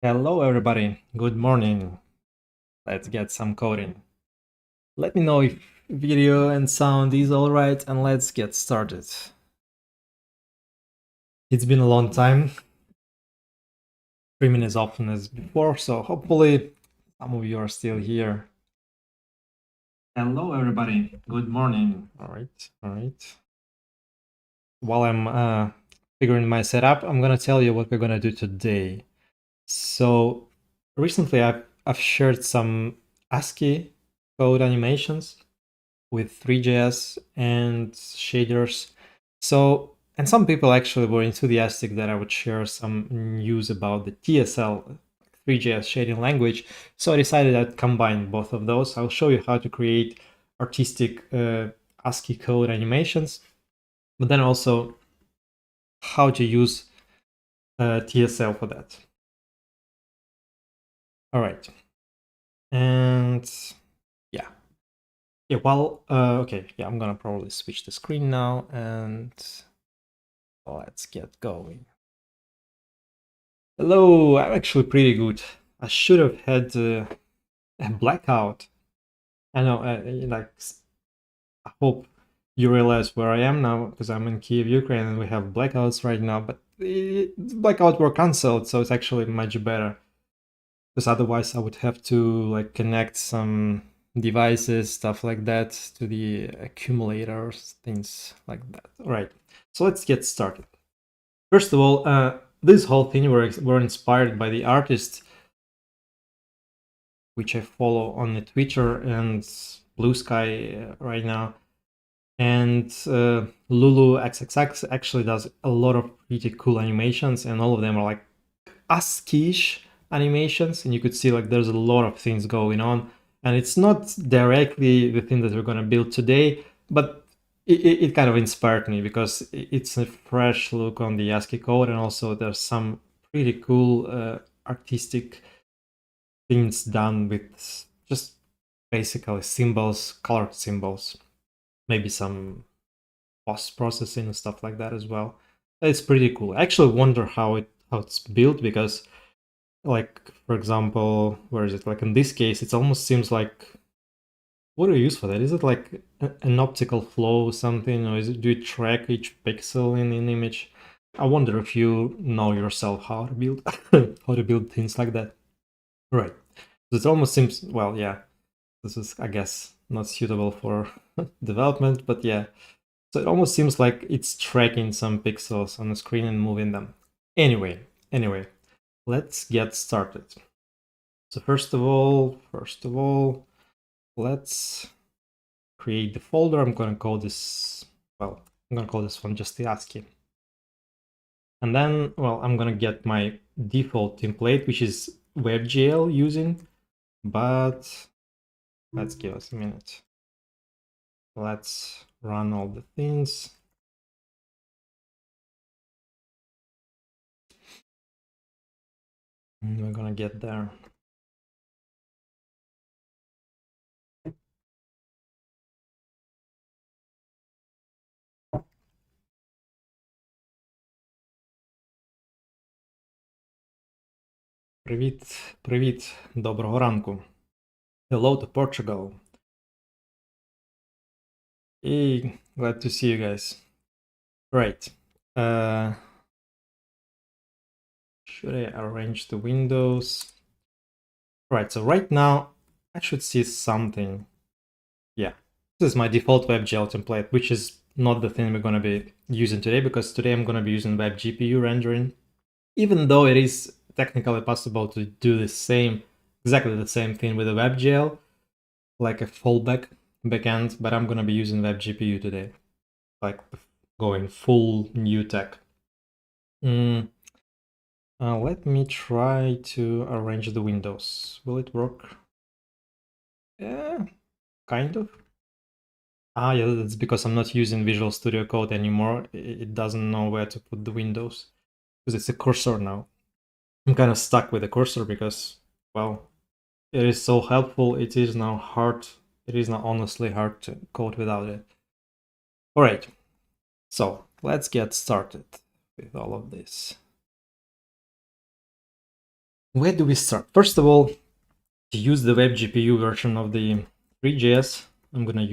Hello everybody, good morning. Let's get some coding. Let me know if video and sound is alright and let's get started. It's been a long time, streaming as often as before, so hopefully some of you are still here. Hello everybody, good morning. Alright. While I'm figuring my setup, I'm gonna tell you what we're gonna do today. So recently I've shared some ASCII code animations with three.js and shaders. So, and some people actually were enthusiastic that I would share some news about the TSL, three.js shading language. So I decided I'd combine both of those. I'll show you how to create artistic ASCII code animations, but then also how to use TSL for that. All right. And yeah. I'm gonna probably switch the screen now and let's get going. Hello, I'm actually pretty good. I should have had a blackout. I know, I hope you realize where I am now because I'm in Kiev, Ukraine, and we have blackouts right now. But the blackout were cancelled, so it's actually much better. Because otherwise, I would have to like connect some devices, stuff like that, to the accumulators, things like that. All right, so let's get started. First of all, this whole thing were inspired by the artist which I follow on the Twitter and Blue Sky right now. And Lulu XXX actually does a lot of pretty cool animations, and all of them are like ASCII-ish animations, and you could see like there's a lot of things going on, and it's not directly the thing that we're going to build today, but it kind of inspired me because it's a fresh look on the ASCII code, and also there's some pretty cool artistic things done with just basically symbols, colored symbols, maybe some post-processing and stuff like that as well. It's pretty cool. I actually wonder how it's built because, like, for example, where is it? Like in this case, it almost seems like, what do you use for that? Is it like an optical flow or something, or do you track each pixel in an image? I wonder if you know yourself how to build how to build things like that. Right. So it almost seems, well, yeah, this is, I guess, not suitable for development, but yeah. So it almost seems like it's tracking some pixels on the screen and moving them. Anyway, let's get started. So first of all, let's create the folder. I'm gonna call this, well, I'm gonna call this one just the ASCII. And then, well, I'm gonna get my default template, which is webgl using, but let's give us a minute. Let's run all the things. And we're gonna get there. Привіт, доброго ранку. Hello to Portugal. Hey, glad to see you guys. Right. Should I arrange the windows? Right, so right now I should see something. Yeah, this is my default WebGL template, which is not the thing we're going to be using today, because today I'm going to be using WebGPU rendering. Even though it is technically possible to do exactly the same thing with a WebGL, like a fallback backend, but I'm going to be using WebGPU today, like going full new tech. Let me try to arrange the windows. Will it work? Yeah, kind of. Ah, yeah, that's because I'm not using Visual Studio Code anymore. It doesn't know where to put the windows because it's a cursor now. I'm kind of stuck with the cursor because, well, it is so helpful. It is now hard. It is now honestly hard to code without it. All right, so let's get started with all of this. Where do we start? First of all, to use the WebGPU version of the three.js, I'm gonna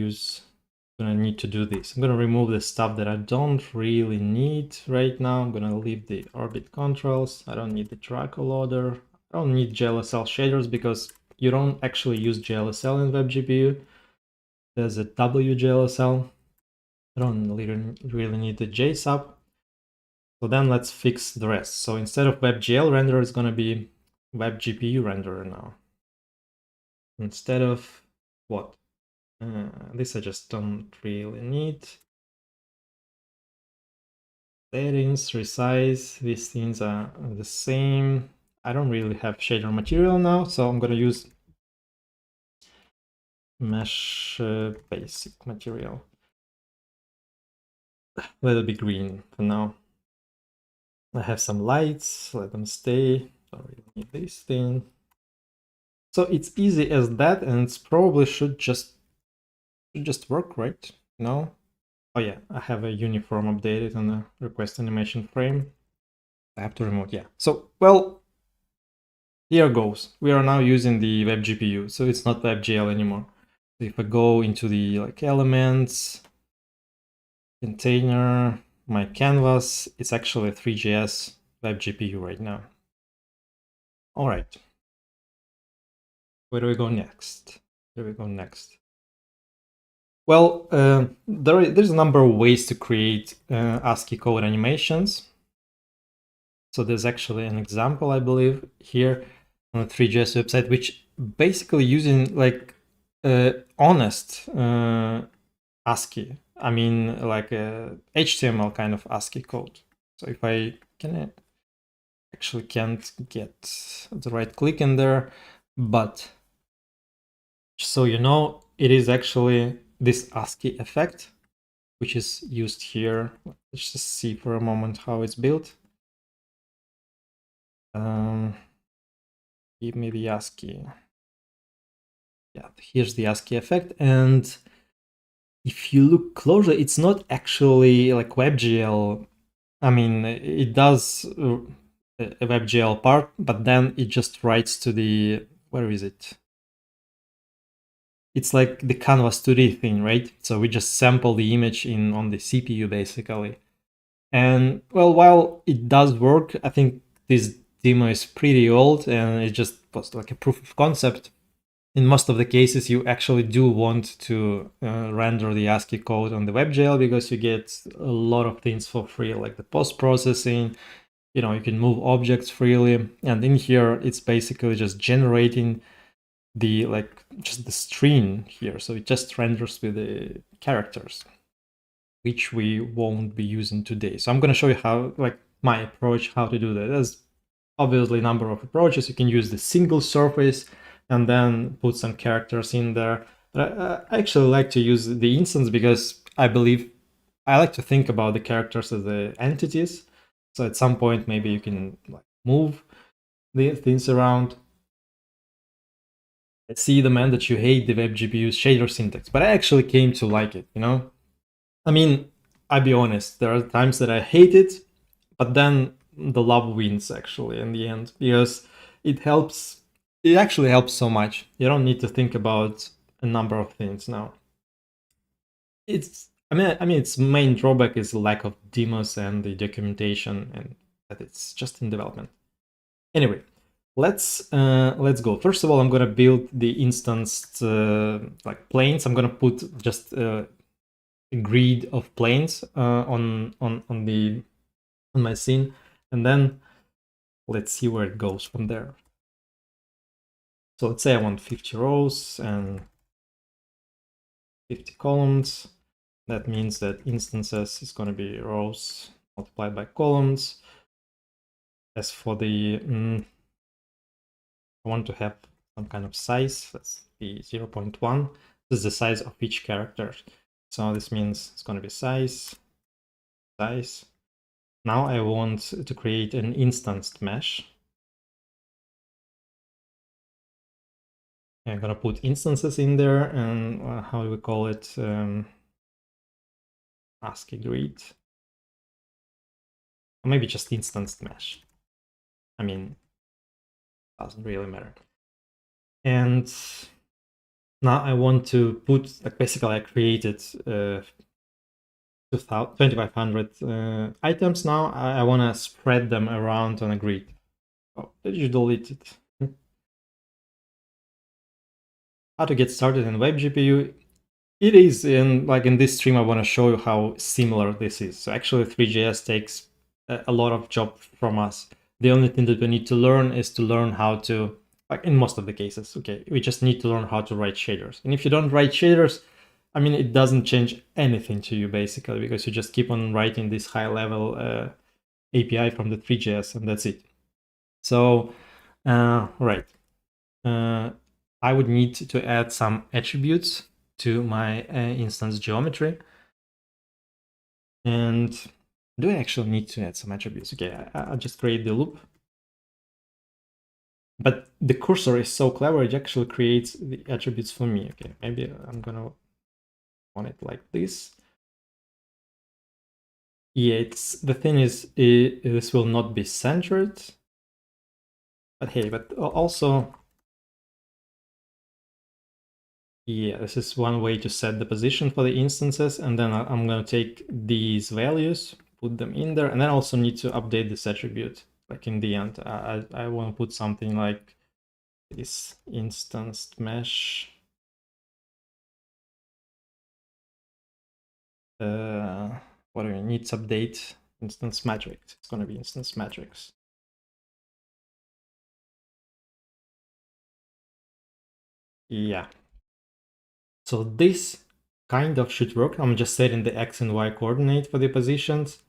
need to do this. I'm gonna remove the stuff that I don't really need right now. I'm gonna leave the orbit controls. I don't need the tracker loader. I don't need GLSL shaders because you don't actually use GLSL in WebGPU. There's a WGLSL. I don't really need the JSUB. So then let's fix the rest. So instead of WebGL renderer, it's gonna be WebGPU renderer now. Instead of what? This I just don't really need. Settings, resize, these things are the same. I don't really have shader material now, so I'm gonna use mesh basic material. Let it be green for now. I have some lights, let them stay. Don't really need this thing. So it's easy as that, and it's probably should just work, right? No? Oh yeah, I have a uniform updated on the request animation frame. I have to remove, yeah. So, well, here goes. We are now using the WebGPU, so it's not WebGL anymore. If I go into the like elements, container, my canvas, it's actually a three.js WebGPU right now. All right. Where do we go next? Where do we go next? Well, there's a number of ways to create ASCII code animations. So there's actually an example, I believe, here on the three.js website, which basically using like honest ASCII. I mean, like a HTML kind of ASCII code. So if I actually can't get the right click in there, but so you know, it is actually this ASCII effect, which is used here. Let's just see for a moment how it's built. Give me the ASCII. Yeah, here's the ASCII effect. And if you look closer, it's not actually like WebGL. I mean, it does a WebGL part, but then it just writes to the, where is it? It's like the Canvas 2D thing, right? So we just sample the image on the CPU basically. And well, while it does work, I think this demo is pretty old and it just was like a proof of concept. In most of the cases, you actually do want to render the ASCII code on the WebGL because you get a lot of things for free, like the post-processing. You know, you can move objects freely, and in here, it's basically just generating the just the string here. So it just renders with the characters, which we won't be using today. So I'm going to show you how, like, my approach, how to do that. There's obviously a number of approaches. You can use the single surface and then put some characters in there. But I actually like to use the instance because I believe I like to think about the characters as the entities. So at some point, maybe you can like move the things around. I see the man that you hate the WebGPU's shader syntax, but I actually came to like it, you know? I mean, I'll be honest, there are times that I hate it, but then the love wins actually in the end because it helps. It actually helps so much. You don't need to think about a number of things now. I mean, its main drawback is the lack of demos and the documentation, and that it's just in development. Anyway, let's go. First of all, I'm gonna build the instanced like planes. I'm gonna put just a grid of planes on my scene, and then let's see where it goes from there. So let's say I want 50 rows and 50 columns. That means that instances is going to be rows multiplied by columns. As for the, I want to have some kind of size. Let's be 0.1. This is the size of each character. So this means it's going to be size. Now I want to create an instanced mesh. I'm gonna put instances in there, and how do we call it? ASCII grid, or maybe just instanced mesh. I mean, doesn't really matter. And now I want to put, like, basically I created 2,500 items now. I want to spread them around on a grid. Oh, did you delete it? How to get started in WebGPU. It is in this stream I want to show you how similar this is. So actually 3.js takes a lot of job from us. The only thing that we need to learn is to learn how to, like in most of the cases, okay, we just need to learn how to write shaders. And if you don't write shaders, I mean, it doesn't change anything to you basically, because you just keep on writing this high level API from the 3.js and that's it. So, right. I would need to add some attributes to my instance geometry. And do I actually need to add some attributes? Okay, I'll just create the loop. But the cursor is so clever, it actually creates the attributes for me. Okay, maybe I'm gonna want it like this. Yeah, the thing is, this will not be centered. But hey, but also, yeah, this is one way to set the position for the instances. And then I'm going to take these values, put them in there. And then I also need to update this attribute. Like in the end, I want to put something like this instanced mesh. What do we need to update? Instance matrix. It's going to be instance matrix. Yeah. So this kind of should work. I'm just setting the X and Y coordinate for the positions.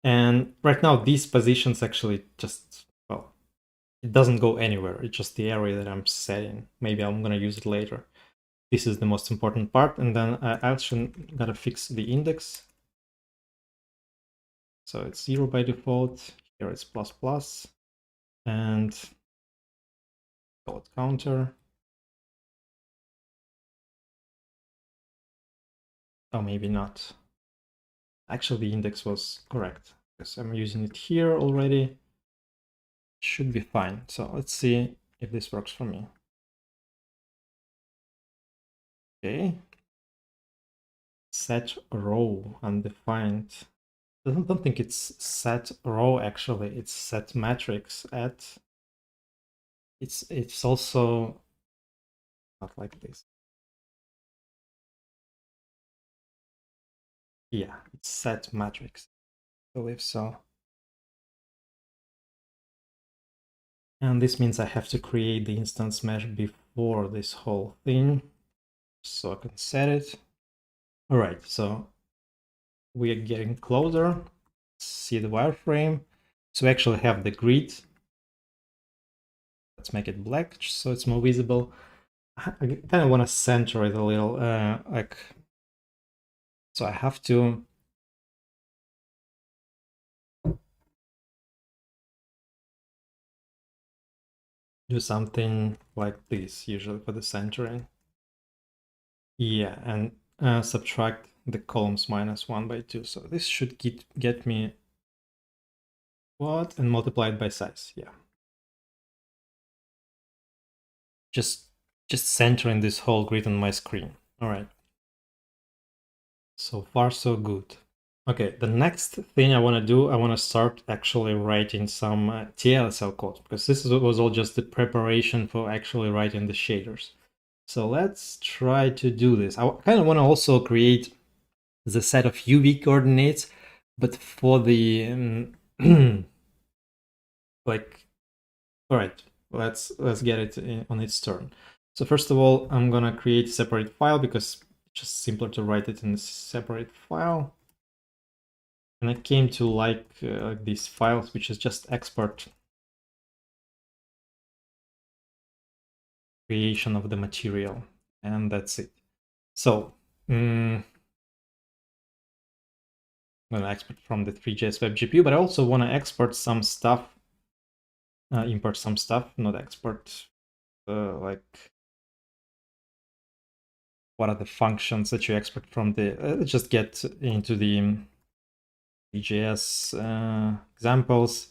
And right now, these positions actually just, well, it doesn't go anywhere. It's just the area that I'm setting. Maybe I'm going to use it later. This is the most important part. And then I actually got to fix the index. So it's 0 by default. Here it's ++. And call it counter. Oh, maybe not. Actually, the index was correct because I'm using it here already. Should be fine. So let's see if this works for me. Okay. Set row undefined. I don't think it's set row actually. It's set matrix at. It's also not like this. Yeah, it's set matrix. I believe so. And this means I have to create the instance mesh before this whole thing, so I can set it. All right, so we are getting closer. See the wireframe. So we actually have the grid. Let's make it black so it's more visible. I kind of want to center it a little, like, so I have to do something like this usually for the centering. Yeah, and subtract the columns -1/2. So this should get me what? And multiply it by size. Yeah. Just centering this whole grid on my screen. All right. So far, so good. Okay, the next thing I want to do, I want to start actually writing some TLSL code, because this was all just the preparation for actually writing the shaders. So let's try to do this. I kind of want to also create the set of UV coordinates, but for the like, all right, let's get it on its turn. So first of all, I'm gonna create a separate file because it's just simpler to write it in a separate file. And I came to like these files, which is just export creation of the material, and that's it. So I'm gonna export from the three.js WebGPU, but I also want to export some stuff, import some stuff, not export, like what are the functions that you export from the, let's just get into the JS examples.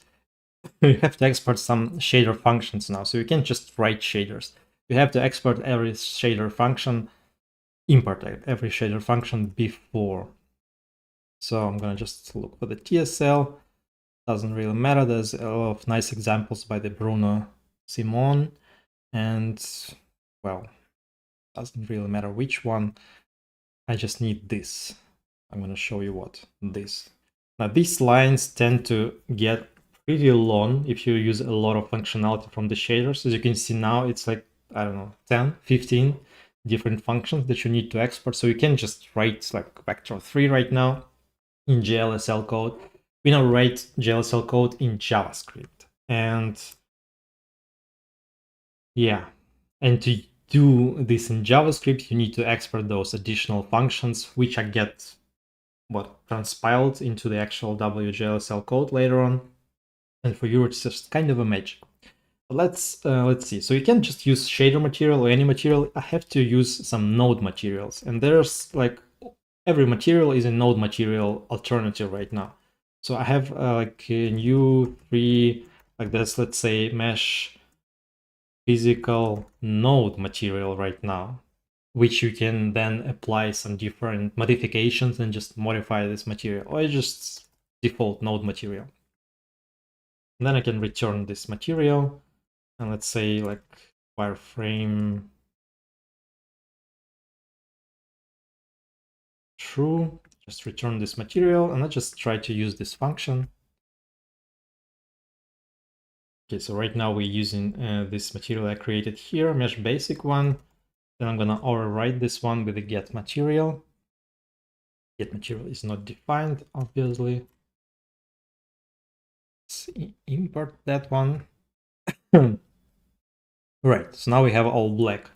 you have to export some shader functions now. So you can't just write shaders. You have to export every shader function, import every shader function before. So I'm gonna just look for the TSL. Doesn't really matter. There's a lot of nice examples by the Bruno Simon, and well, doesn't really matter which one. I just need this. I'm gonna show you what this. Now these lines tend to get pretty long if you use a lot of functionality from the shaders. As you can see now, it's like, I don't know, 10, 15 different functions that you need to export. So you can just write like vector 3 right now in GLSL code. We now write GLSL code in JavaScript. And yeah, and to do this in JavaScript, you need to export those additional functions, which I get transpiled into the actual WGLSL code later on. And for you, it's just kind of a magic. Let's see. So you can just use shader material or any material. I have to use some node materials, and there's like every material is a node material alternative right now. So I have like a new 3 like this, let's say mesh physical node material right now, which you can then apply some different modifications and just modify this material, or just default node material. And then I can return this material, and let's say like wireframe true, just return this material, and I just try to use this function. Okay, so right now we're using this material I created here, mesh basic one. Then I'm gonna override this one with the get material. Get material is not defined, obviously. Let's import that one. Right, so now we have all black.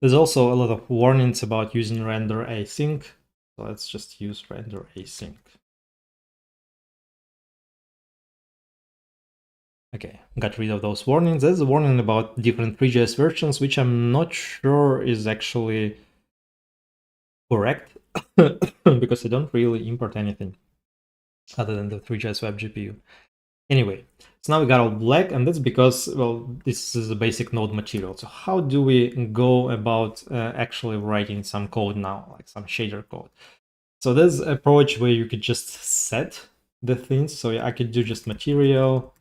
There's also a lot of warnings about using render async. So let's just use render async. Okay, got rid of those warnings. There's a warning about different three.js versions, which I'm not sure is actually correct because I don't really import anything other than the three.js WebGPU. Anyway, so now we got all black, and that's because, well, this is a basic node material. So how do we go about actually writing some code now, like some shader code? So there's an approach where you could just set the things. So I could do just material,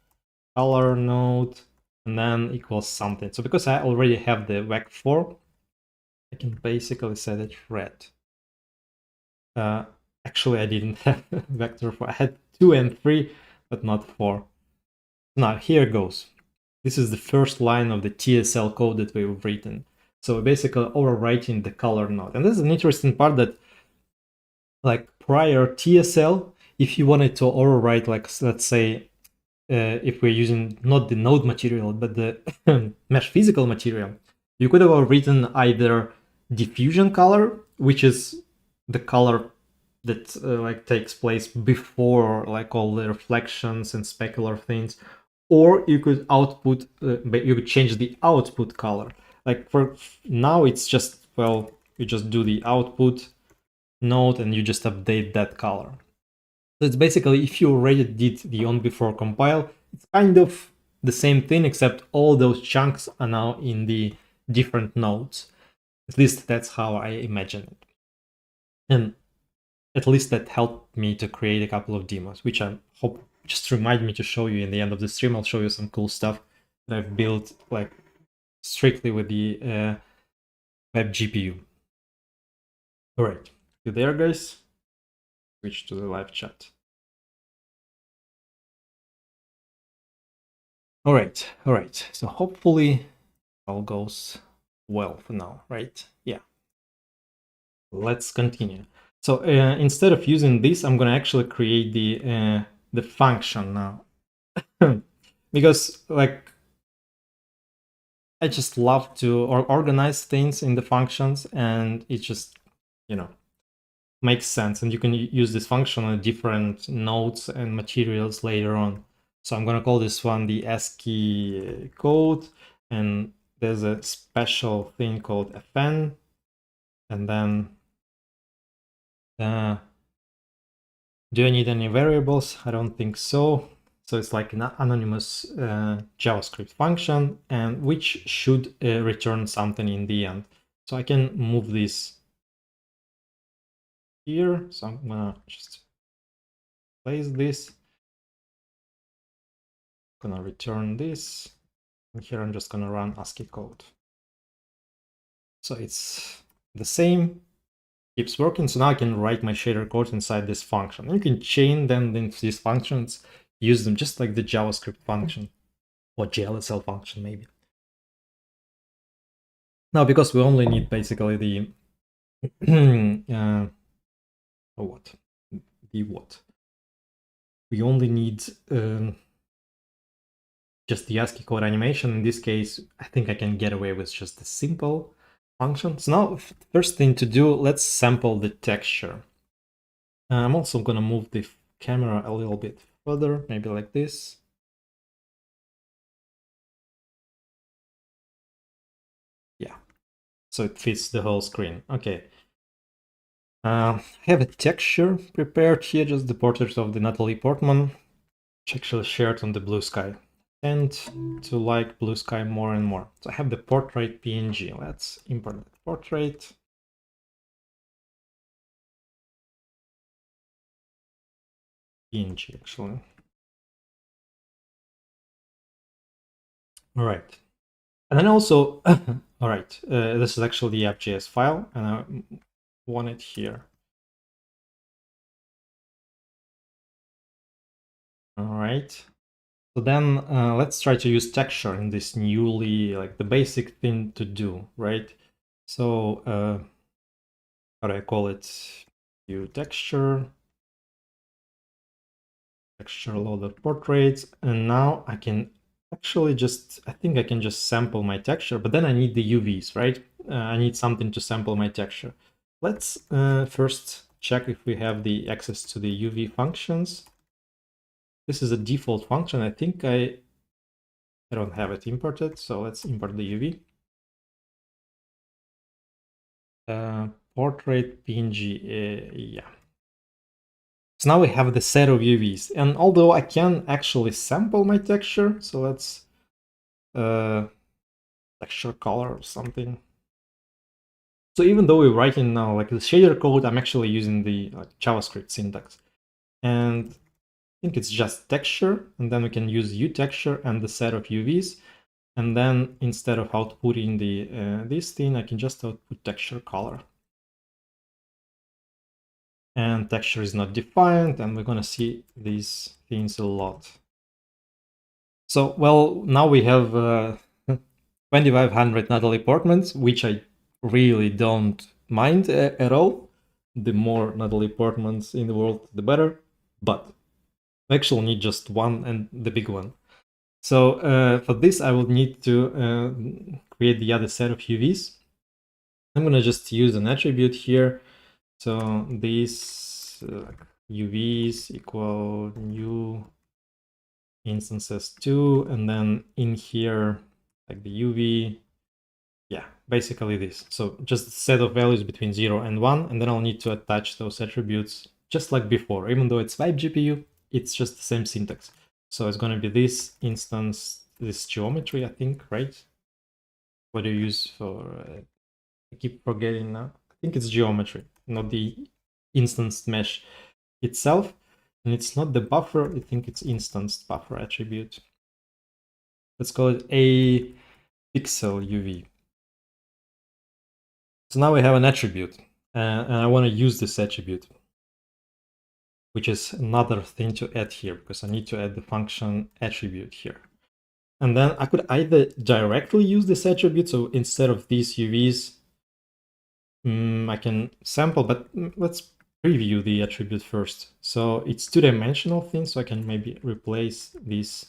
color node, and then equals something. So because I already have the vec4, I can basically set it red. Actually, I didn't have vector 4. I had 2 and 3, but not 4. Now, here goes. This is the first line of the TSL code that we've written. So basically overwriting the color node. And this is an interesting part that, like prior TSL, if you wanted to overwrite, like let's say, if we're using not the node material, but the mesh physical material, you could have written either diffusion color, which is the color that like takes place before like all the reflections and specular things, or you could output, but you could change the output color. Like for now, it's just, well, you just do the output node and you just update that color. So it's basically, if you already did the on before compile, it's kind of the same thing, except all those chunks are now in the different nodes. At least that's how I imagine it. And at least that helped me to create a couple of demos, which I hope just remind me to show you in the end of the stream. I'll show you some cool stuff that I've built like strictly with the WebGPU. All right, you there, guys? Switch to the live chat. All right. So hopefully all goes well for now, right? Yeah. Let's continue. So instead of using this, I'm gonna actually create the function now, because like I just love to organize things in the functions, and it just, you know, makes sense. And you can use this function on different nodes and materials later on. So I'm going to call this one the ASCII code, and there's a special thing called fn, and then do I need any variables? I don't think so. So it's like an anonymous JavaScript function, and which should return something in the end. So I can move this here. So I'm gonna just place this. Gonna return this. And here I'm just gonna run ASCII code. So it's the same, keeps working. So now I can write my shader code inside this function. You can chain them into these functions, use them just like the JavaScript function or GLSL function maybe. Now, because we only need basically the we only need just the ASCII code animation. In this case, I think I can get away with just a simple function. So now, first thing to do, let's sample the texture. I'm also gonna move the camera a little bit further, maybe like this. Yeah, so it fits the whole screen. Okay. I have a texture prepared here, just the portrait of the Natalie Portman, which actually shared on the blue sky. And to like blue sky more and more. So I have the portrait PNG. Let's import the portrait. PNG actually. All right. And then also, all right, this is actually the app.js file, and I want it here. All right. So then let's try to use texture in this newly, like the basic thing to do, right? So how do I call it? View texture loader portraits, and now I can actually just, I think I can just sample my texture, but then I need the UVs, right? I need something to sample my texture. Let's first check if we have the access to the UV functions. This is a default function. I think I don't have it imported, so let's import the UV. Portrait PNG, yeah. So now we have the set of UVs, and although I can actually sample my texture, so let's texture color or something. So even though we're writing now like the shader code, I'm actually using the JavaScript syntax, and I think it's just texture, and then we can use uTexture and the set of UVs, and then instead of outputting the this thing, I can just output texture color. And texture is not defined, and we're gonna see these things a lot. So, well, now we have 2500 Natalie Portmans, which I really don't mind at all. The more Natalie Portmans in the world, the better. But I actually need just one, and the big one. So for this, I will need to create the other set of UVs. I'm gonna just use an attribute here. So these UVs equal new instances 2, and then in here, like the UV, yeah, basically this. So just a set of values between 0 and 1, and then I'll need to attach those attributes just like before. Even though it's WebGPU, it's just the same syntax. So it's going to be this instance, this geometry, I think, right? What do you use for, I keep forgetting now. I think it's geometry, not the instance mesh itself. And it's not the buffer, I think it's instance buffer attribute. Let's call it a pixel UV. So now we have an attribute, and I want to use this attribute, which is another thing to add here, because I need to add the function attribute here. And then I could either directly use this attribute, so instead of these UVs, I can sample, but let's preview the attribute first. So it's two-dimensional thing, so I can maybe replace these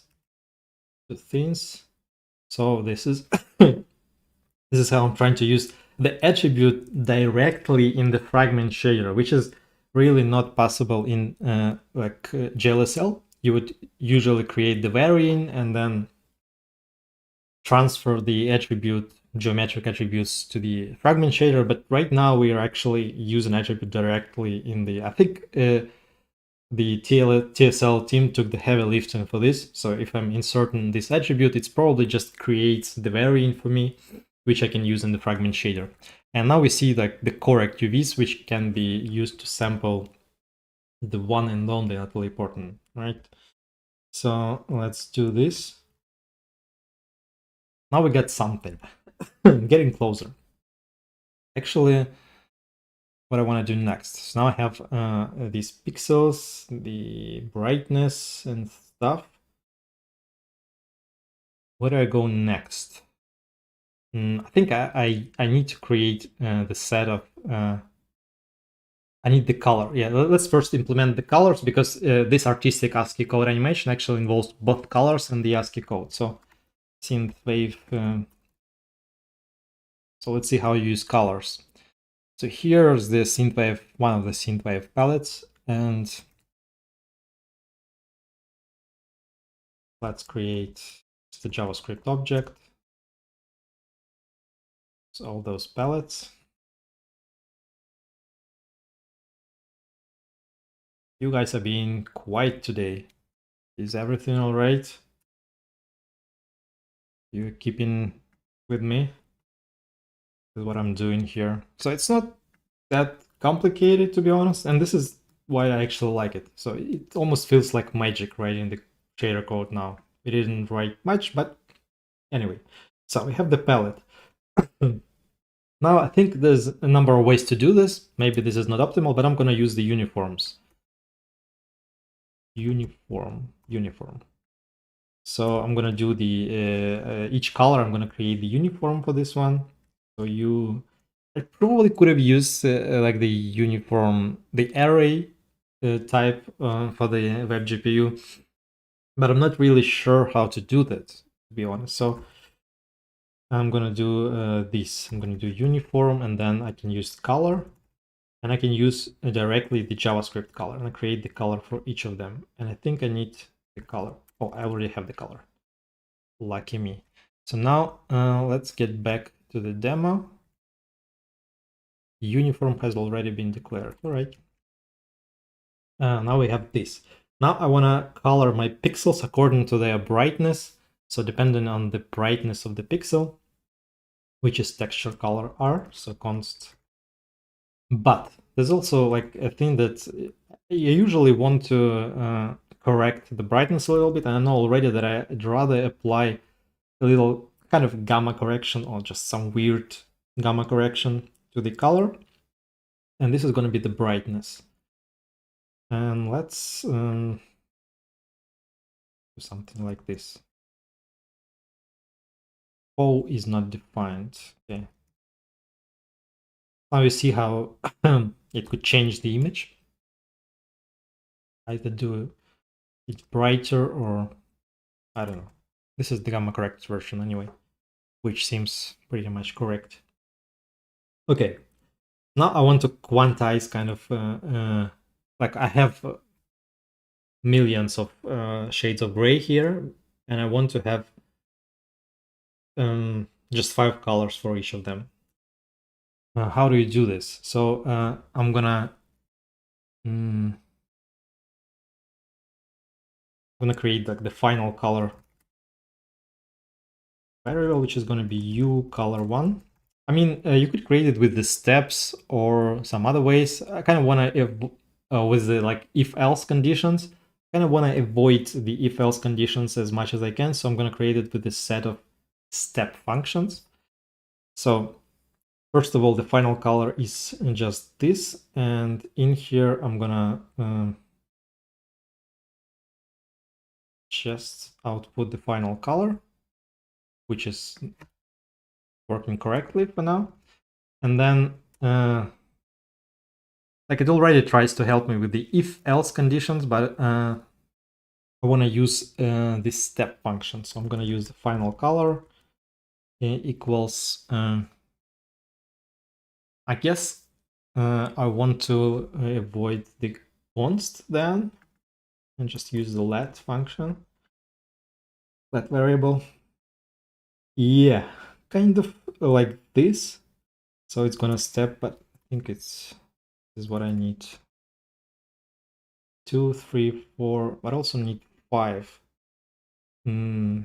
two things. So this is this is how I'm trying to use the attribute directly in the fragment shader, which is really not possible in GLSL. You would usually create the variant and then transfer the attribute, geometric attributes, to the fragment shader. But right now we are actually using attribute directly in the, I think the TSL team took the heavy lifting for this. So if I'm inserting this attribute, it's probably just creates the variant for me, which I can use in the fragment shader. And now we see like the correct UVs, which can be used to sample the one and only Natalie Portman, right? So let's do this. Now we got something. Getting closer. Actually, what I want to do next. So now I have these pixels, the brightness and stuff. Where do I go next? I think I need to create the set of I need the color. Yeah, let's first implement the colors, because this artistic ASCII code animation actually involves both colors and the ASCII code. So synthwave. So let's see how you use colors. So here's the synthwave, one of the synthwave palettes, and let's create just a JavaScript object. So all those palettes. You guys are being quiet today. Is everything all right? You keeping with me? This is what I'm doing here. So it's not that complicated, to be honest, and this is why I actually like it. So it almost feels like magic writing the shader code now. We didn't write much, but anyway. So we have the palette. Now I think there's a number of ways to do this. Maybe this is not optimal, but I'm going to use the uniforms. Uniform. So I'm going to do the each color. I'm going to create the uniform for this one. So I probably could have used like the uniform, the array type for the WebGPU, but I'm not really sure how to do that, to be honest. So I'm going to do this. I'm going to do uniform, and then I can use color, and I can use directly the JavaScript color, and I create the color for each of them. And I think I need the color. Oh, I already have the color. Lucky me. So now let's get back to the demo. Uniform has already been declared. All right. Now we have this. Now I want to color my pixels according to their brightness. So depending on the brightness of the pixel, which is texture color R, so const. But there's also like a thing that you usually want to correct the brightness a little bit. And I know already that I'd rather apply a little kind of gamma correction or just some weird gamma correction to the color. And this is going to be the brightness. And let's do something like this. O is not defined. Okay. Now you see how it could change the image. Either do it brighter or I don't know. This is the gamma correct version anyway, which seems pretty much correct. Okay. Now I want to quantize kind of like I have millions of shades of gray here, and I want to have just 5 colors for each of them. How do you do this? So I'm gonna create like the final color variable, which is going to be uColor1. I mean, you could create it with the steps or some other ways. I kind of want to with the like if-else conditions. Kind of want to avoid the if-else conditions as much as I can. So I'm going to create it with a set of step functions. So first of all, the final color is just this, and in here I'm gonna just output the final color, which is working correctly for now. And then like it already tries to help me with the if-else conditions, but I want to use this step function. So I'm going to use the final color equals, I guess I want to avoid the const then, and just use the let function, let variable. Yeah, kind of like this. So it's gonna step, but I think this is what I need 2, 3, 4, but also need 5. 2,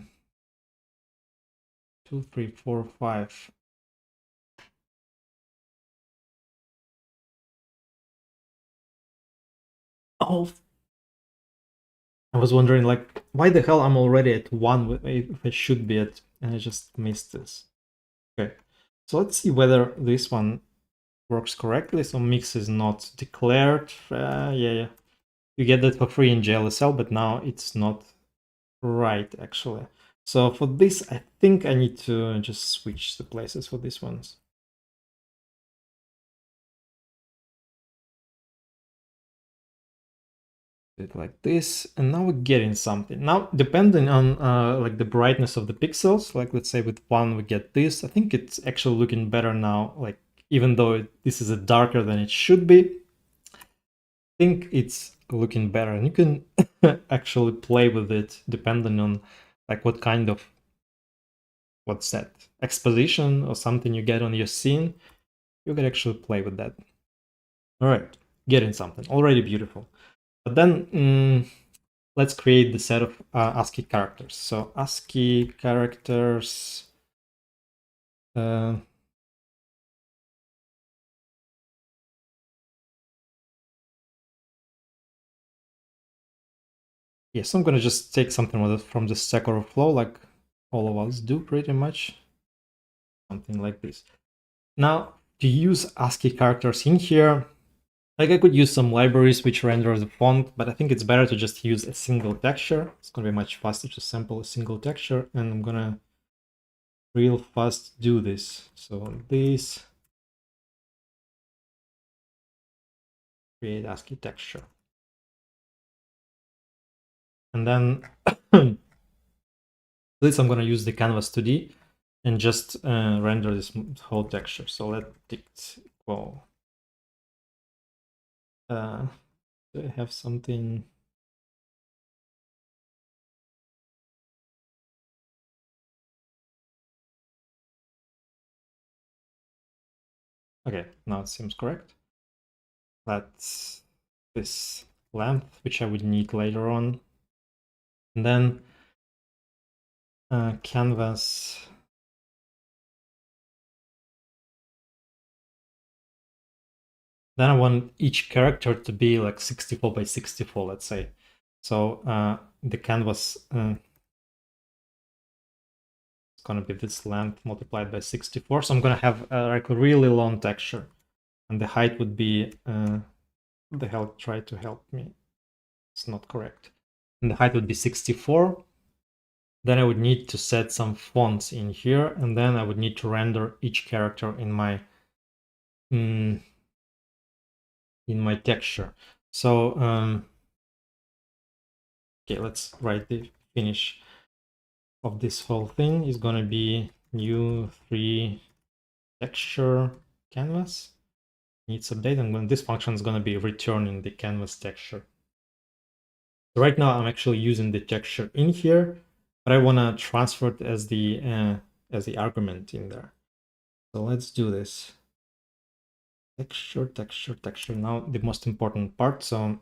3, 4, 5. Oh, I was wondering, like, why the hell I'm already at 1 if I should be at, and I just missed this. Okay, so let's see whether this one works correctly. So mix is not declared. Yeah, you get that for free in JLSL, but now it's not right, actually. So for this, I think I need to just switch the places for these ones. It like this, and now we're getting something. Now, depending on like the brightness of the pixels, like let's say with 1 we get this. I think it's actually looking better now. Like even though this is a darker than it should be, I think it's looking better, and you can actually play with it depending on like what kind of what's that exposition or something you get on your scene. You can actually play with that. All right, getting something already beautiful. But then let's create the set of ASCII characters. So ASCII characters. Yes, I'm gonna just take something from the Stack Overflow, like all of us do pretty much. Something like this. Now, to use ASCII characters in here, like I could use some libraries which render the font, but I think it's better to just use a single texture. It's gonna be much faster to sample a single texture, and I'm gonna real fast do this. So this, create ASCII texture. And then this I'm gonna use the canvas 2D and just render this whole texture. So let it equal. Do I have something? Okay, now it seems correct. That's this length, which I would need later on. And then canvas. Then I want each character to be like 64 by 64, let's say. So the canvas is going to be this length multiplied by 64. So I'm going to have like a really long texture. And the height would be, the hell tried to help me. It's not correct. And the height would be 64. Then I would need to set some fonts in here, and then I would need to render each character in my texture. So okay, let's write the finish of this whole thing is gonna be new 3 texture canvas needs update, and when this function is gonna be returning the canvas texture. So right now I'm actually using the texture in here, but I want to transfer it as the argument in there. So let's do this. Texture, texture, texture. Now the most important part. So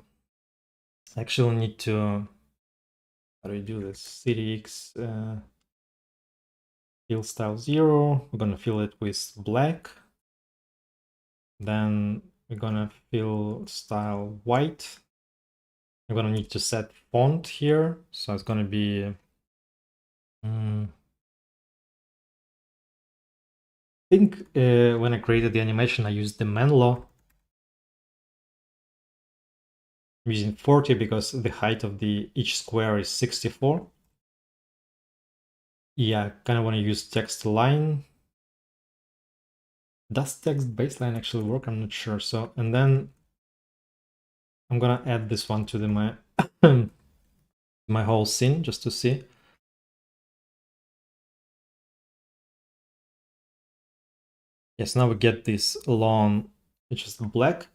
I actually need to, how do we do this? CDX fill style 0. We're gonna fill it with black. Then we're gonna fill style white. We're gonna need to set font here. So it's gonna be I think when I created the animation, I used the Menlo using 40 because the height of each square is 64. Yeah, I kind of want to use text line. Does text baseline actually work? I'm not sure. So, and then I'm gonna add this one to my my whole scene just to see. Yes, now we get this long, which is black.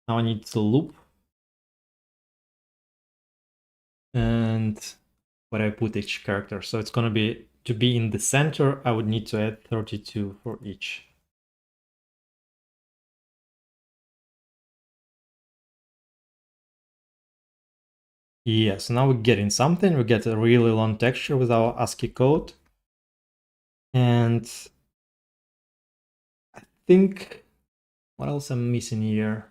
Now I need to loop. And where I put each character. So it's gonna be, to be in the center, I would need to add 32 for each. Yeah, so now we're getting something. We get a really long texture with our ASCII code. And I think, what else I'm missing here?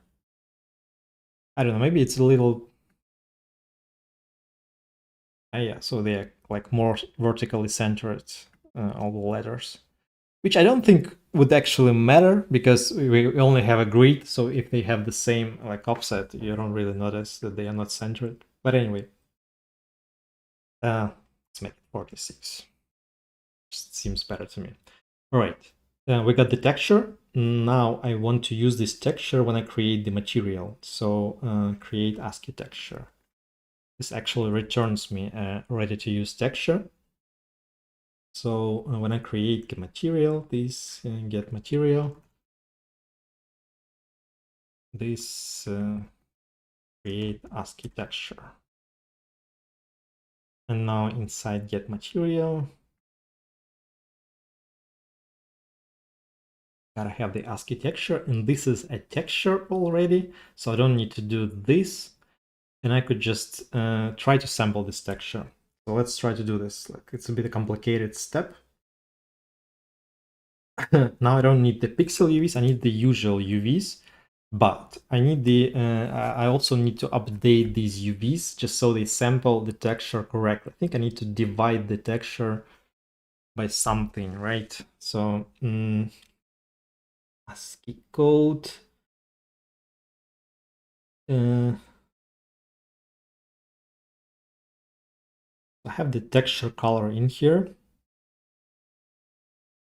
I don't know, maybe it's a little... yeah, so they're like more vertically centered, all the letters. Which I don't think would actually matter because we only have a grid. So if they have the same like offset, you don't really notice that they are not centered. But anyway, let's make it 46. Just seems better to me. All right, we got the texture. Now I want to use this texture when I create the material. So create ASCII texture. This actually returns me a ready to use texture. So when I create the material, this get material, this create ASCII texture. And now inside get material, gotta have the ASCII texture, and this is a texture already, so I don't need to do this, and I could just try to sample this texture. So let's try to do this. Like, it's a bit a complicated step. Now I don't need the pixel UVs, I need the usual UVs, but I need the I also need to update these UVs just so they sample the texture correctly. I think I need to divide the texture by something, right? So ASCII code. I have the texture color in here.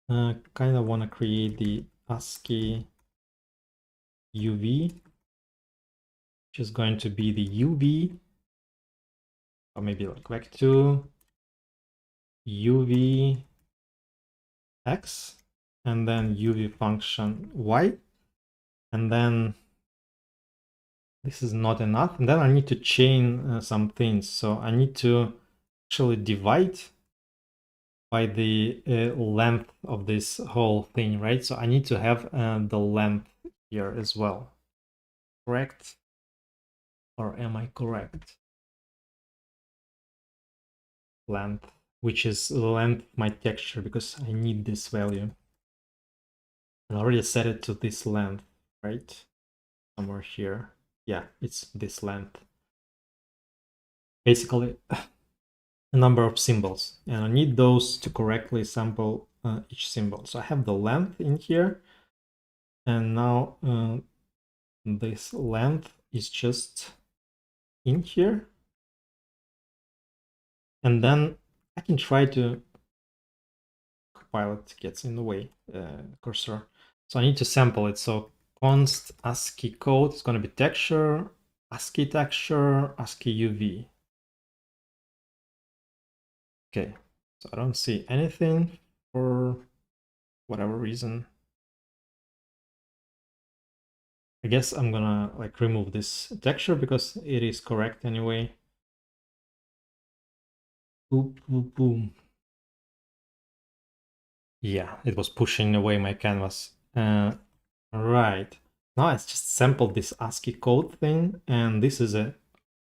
Kind of want to create the ASCII UV, which is going to be the UV, or maybe like vec2 UV X, and then UV function Y, and then this is not enough, and then I need to chain some things. So I need to actually divide by the length of this whole thing, right? So I need to have the length here as well. Correct? Or am I correct? Length, which is length my texture, because I need this value. I already set it to this length, right? Somewhere here. Yeah, it's this length. Basically, a number of symbols, and I need those to correctly sample each symbol. So I have the length in here, and now this length is just in here, and then I can try to... Copilot gets in the way, cursor. So I need to sample it. So const ASCII code is going to be texture, ASCII texture, ASCII UV. Okay, so I don't see anything for whatever reason. I guess I'm gonna like remove this texture because it is correct anyway. Boom, boom, boom. Yeah, it was pushing away my canvas. Right. Now I just sampled this ASCII code thing, and this is a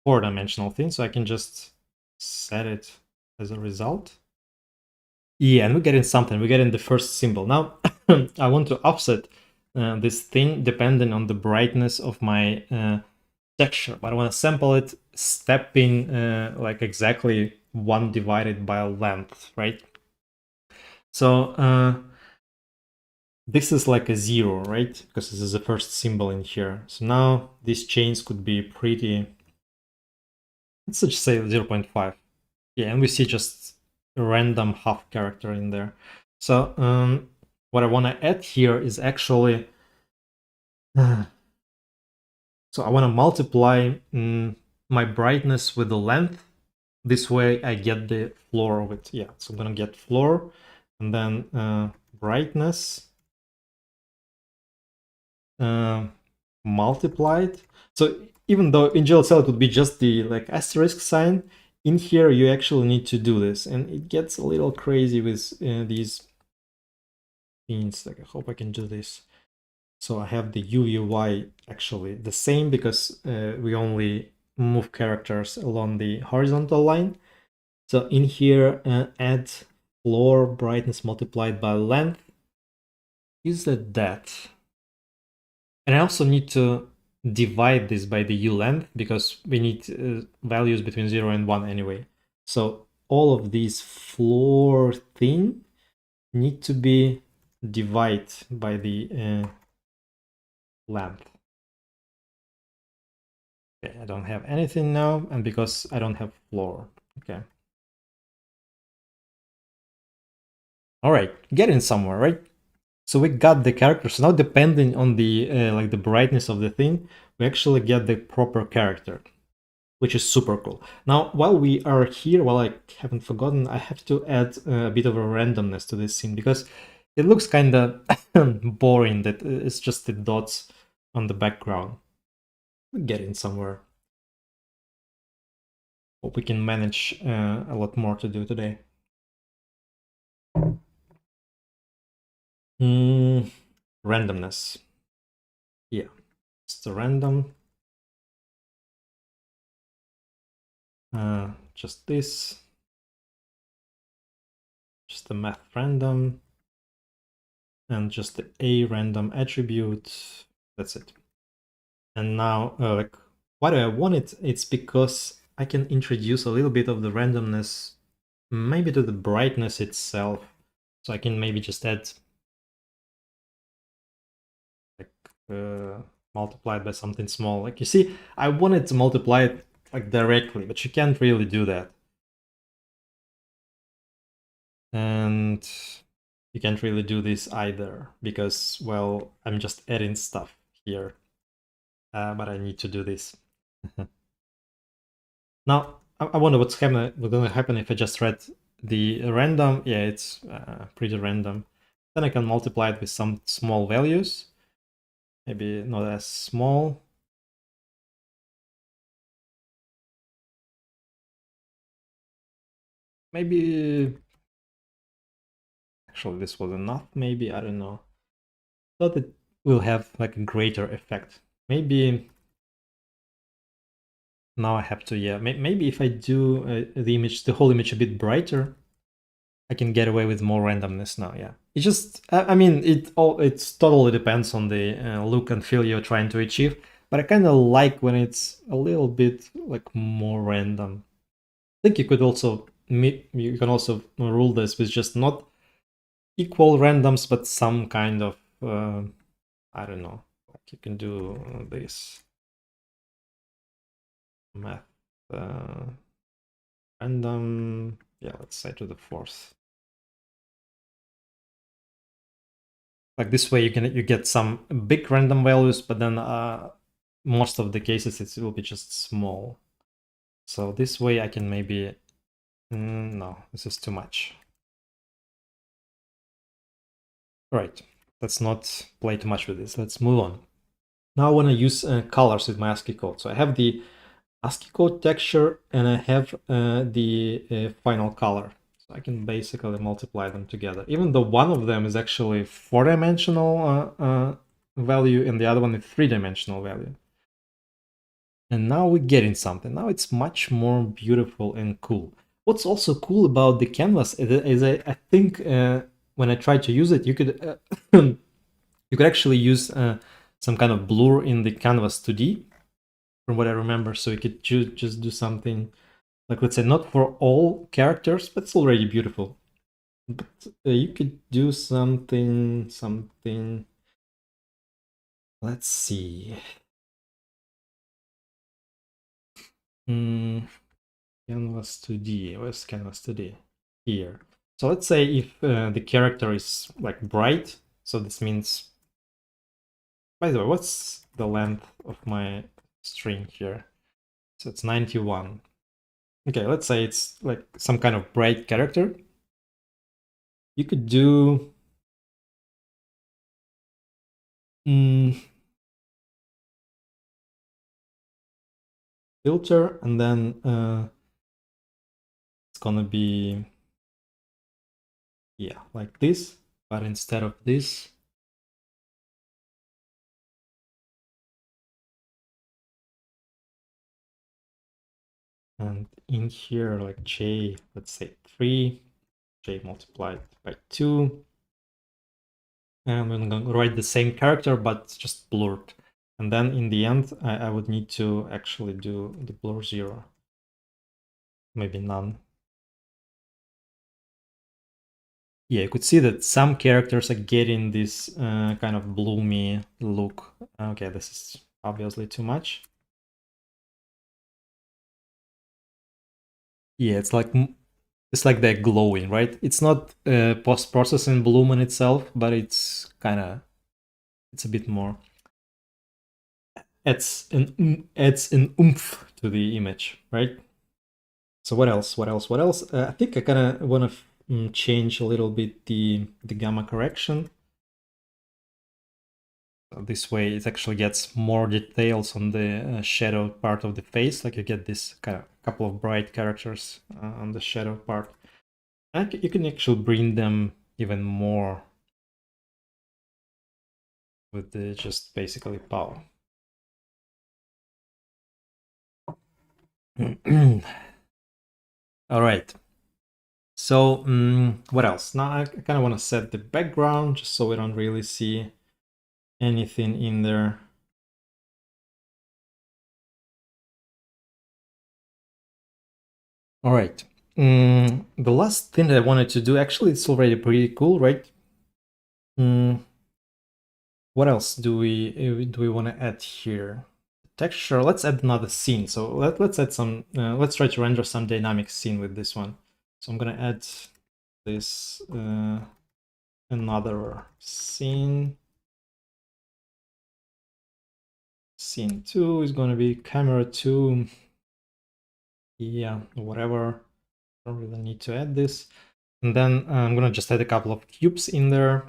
4-dimensional thing, so I can just set it as a result. Yeah, and we're getting something. We're getting the first symbol. Now, I want to offset this thing depending on the brightness of my texture, but I want to sample it stepping like exactly 1 divided by length, right? So this is like a 0, right? Because this is the first symbol in here. So now these chains could be pretty... Let's just say 0.5. Yeah, and we see just a random half character in there. So what I want to add here is actually... so I want to multiply my brightness with the length. This way I get the floor of it. Yeah, so I'm going to get floor, and then brightness multiplied. So even though in GLSL it would be just the like asterisk sign, in here you actually need to do this, and it gets a little crazy with these things. Like, I hope I can do this. So I have the UVY actually the same because we only move characters along the horizontal line. So in here, add floor brightness multiplied by length. Is that? And I also need to divide this by the u length because we need values between 0 and 1 anyway. So all of these floor thing need to be divided by the length. Okay, I don't have anything now, and because I don't have floor. Okay. All right, getting somewhere, right? So we got the characters. Now, depending on the like the brightness of the thing, we actually get the proper character, which is super cool. Now, while we are here, while I haven't forgotten, I have to add a bit of a randomness to this scene because it looks kind of boring that it's just the dots on the background. We're getting somewhere. Hope we can manage a lot more to do today. Randomness. Yeah, it's the random. Just this. Just the math random. And just the a random attribute. That's it. And now, like, why do I want it? It's because I can introduce a little bit of the randomness, maybe to the brightness itself. So I can maybe just add like multiplied by something small. Like you see, I wanted to multiply it like directly, but you can't really do that. And you can't really do this either because, well, I'm just adding stuff here. But I need to do this. Now, I wonder what's going to happen if I just read the random. Yeah, it's pretty random. Then I can multiply it with some small values. Maybe not as small. Maybe... Actually, this was enough, maybe. I don't know. Thought it will have like a greater effect. Maybe... Now I have to, yeah. Maybe if I do the image, the whole image a bit brighter, I can get away with more randomness now, yeah. It just, I mean, it's totally depends on the look and feel you're trying to achieve, but I kind of like when it's a little bit like more random. I think you could also, you can also rule this with just not equal randoms, but some kind of, I don't know, like you can do this math random, yeah, let's say to the fourth. Like this way you get some big random values, but then most of the cases it will be just small. So this way I can maybe... no, this is too much. All right, let's not play too much with this. Let's move on. Now I want to use colors with my ASCII code. So I have the ASCII code texture and I have the final color. So I can basically multiply them together, even though one of them is actually 4-dimensional value and the other one is 3-dimensional value. And now we're getting something. Now it's much more beautiful and cool. What's also cool about the canvas is I think when I tried to use it, you could you could actually use some kind of blur in the canvas 2D, from what I remember. So you could just do something like, let's say, not for all characters, but it's already beautiful. But you could do something. Let's see. Canvas 2D. Where's Canvas 2D? Here. So let's say if the character is like bright, so this means... By the way, what's the length of my string here? So it's 91. Okay, let's say it's like some kind of bright character. You could do... filter, and then it's gonna be... yeah, like this, but instead of this, And in here, like j, let's say 3, j multiplied by 2. And I'm going to write the same character, but just blurred. And then in the end, I would need to actually do the blur 0. Maybe none. Yeah, you could see that some characters are getting this kind of bloomy look. Okay, this is obviously too much. Yeah, it's like they're glowing, right? It's not post-processing bloom in itself, but it's a bit more. Adds an oomph to the image, right? So what else? What else? What else? I think I kind of want to change a little bit the gamma correction. So this way, it actually gets more details on the shadow part of the face. Like you get this kind of couple of bright characters on the shadow part. And you can actually bring them even more with the just basically power. All right. So what else? Now I kind of want to set the background just so we don't really see anything in there. All right. The last thing that I wanted to do, actually, it's already pretty cool, right? What else do we want to add here? Texture. Let's add another scene. So let's add some. Let's try to render some dynamic scene with this one. So I'm gonna add this another scene. Scene 2 is gonna be camera 2. Yeah, whatever. Don't really need to add this. And then I'm gonna just add a couple of cubes in there.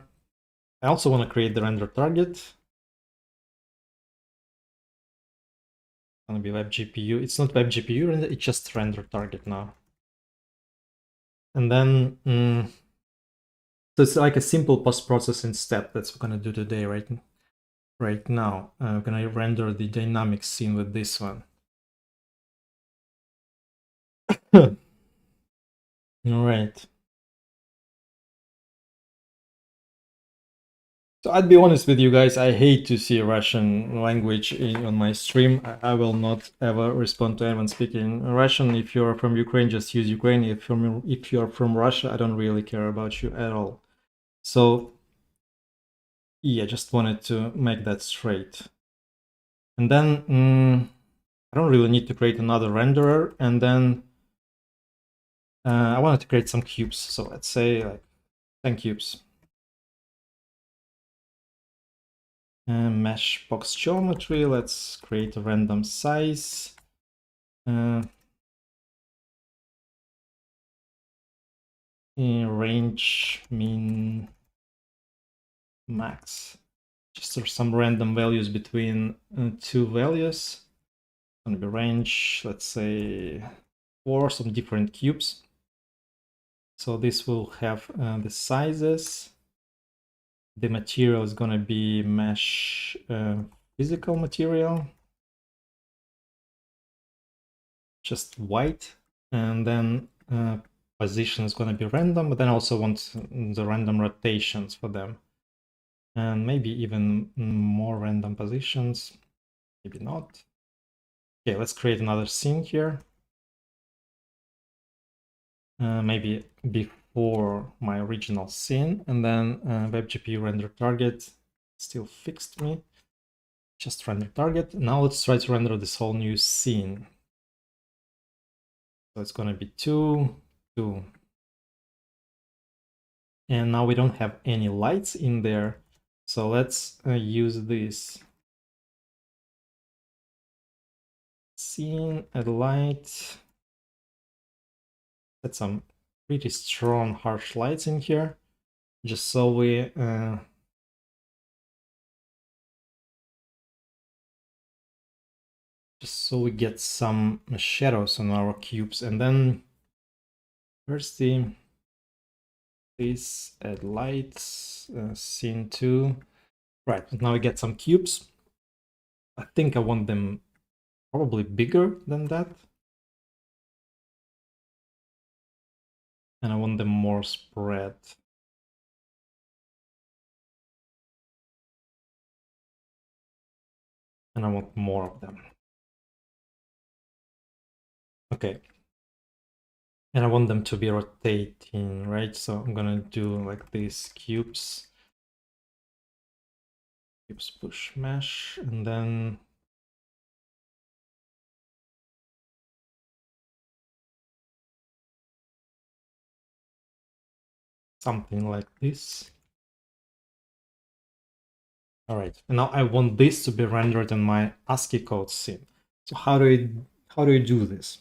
I also want to create the render target. It's gonna be WebGPU. It's not WebGPU render, it's just render target now. And then so it's like a simple post-processing step that's what we're gonna do today, right? Right now, I'm gonna render the dynamic scene with this one. All right. So I'd be honest with you guys, I hate to see Russian language on my stream. I will not ever respond to anyone speaking Russian. If you're from Ukraine, just use Ukraine. If you're from Russia, I don't really care about you at all. So yeah, just wanted to make that straight. And then I don't really need to create another renderer. And then I wanted to create some cubes. So let's say like 10 cubes. Mesh box geometry. Let's create a random size. Range min max. Just some random values between two values. Gonna be range, let's say 4, some different cubes. So this will have the sizes. The material is gonna be mesh physical material, just white, and then position is gonna be random, but then I also want the random rotations for them. And maybe even more random positions, maybe not. Okay, let's create another scene here. Maybe before my original scene, and then WebGPU render target still fixed me. Just render target. Now let's try to render this whole new scene. So it's gonna be 2, 2. And now we don't have any lights in there. So let's use this scene, add light. Add some pretty strong harsh lights in here, just so we get some shadows on our cubes. And then first this add lights, scene 2. Right, now we get some cubes. I think I want them probably bigger than that. and I want them more spread. And I want more of them. Okay. And I want them to be rotating, right? So I'm gonna do like these cubes push mesh, and then something like this. All right, and now I want this to be rendered in my ASCII code scene. So how do you do this?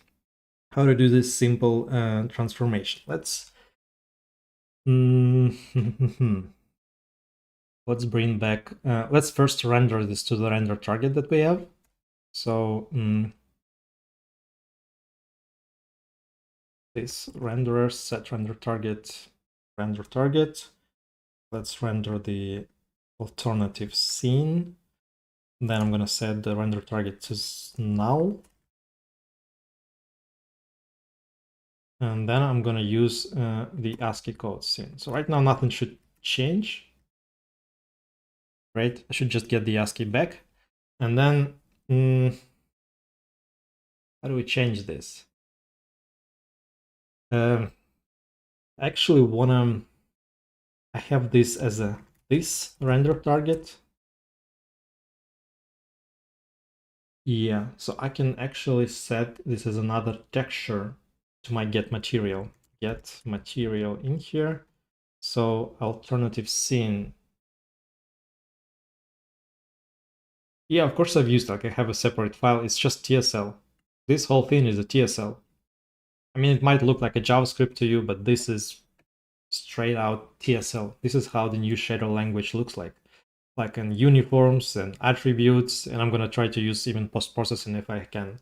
How to do this simple transformation? Let's let's bring back. Let's first render this to the render target that we have. So this renderer set render target. Let's render the alternative scene. Then I'm going to set the render target to null. And then I'm going to use the ASCII code scene. So right now nothing should change. Right? I should just get the ASCII back. And then how do we change this? Actually wanna I have this as this render target. Yeah, so I can actually set this as another texture to my get material in here. So alternative scene. Yeah, of course I've used, like, I have a separate file. It's just TSL. This whole thing is a TSL. I mean, it might look like a JavaScript to you, but this is straight out TSL. This is how the new shader language looks like in uniforms and attributes. And I'm going to try to use even post-processing if I can.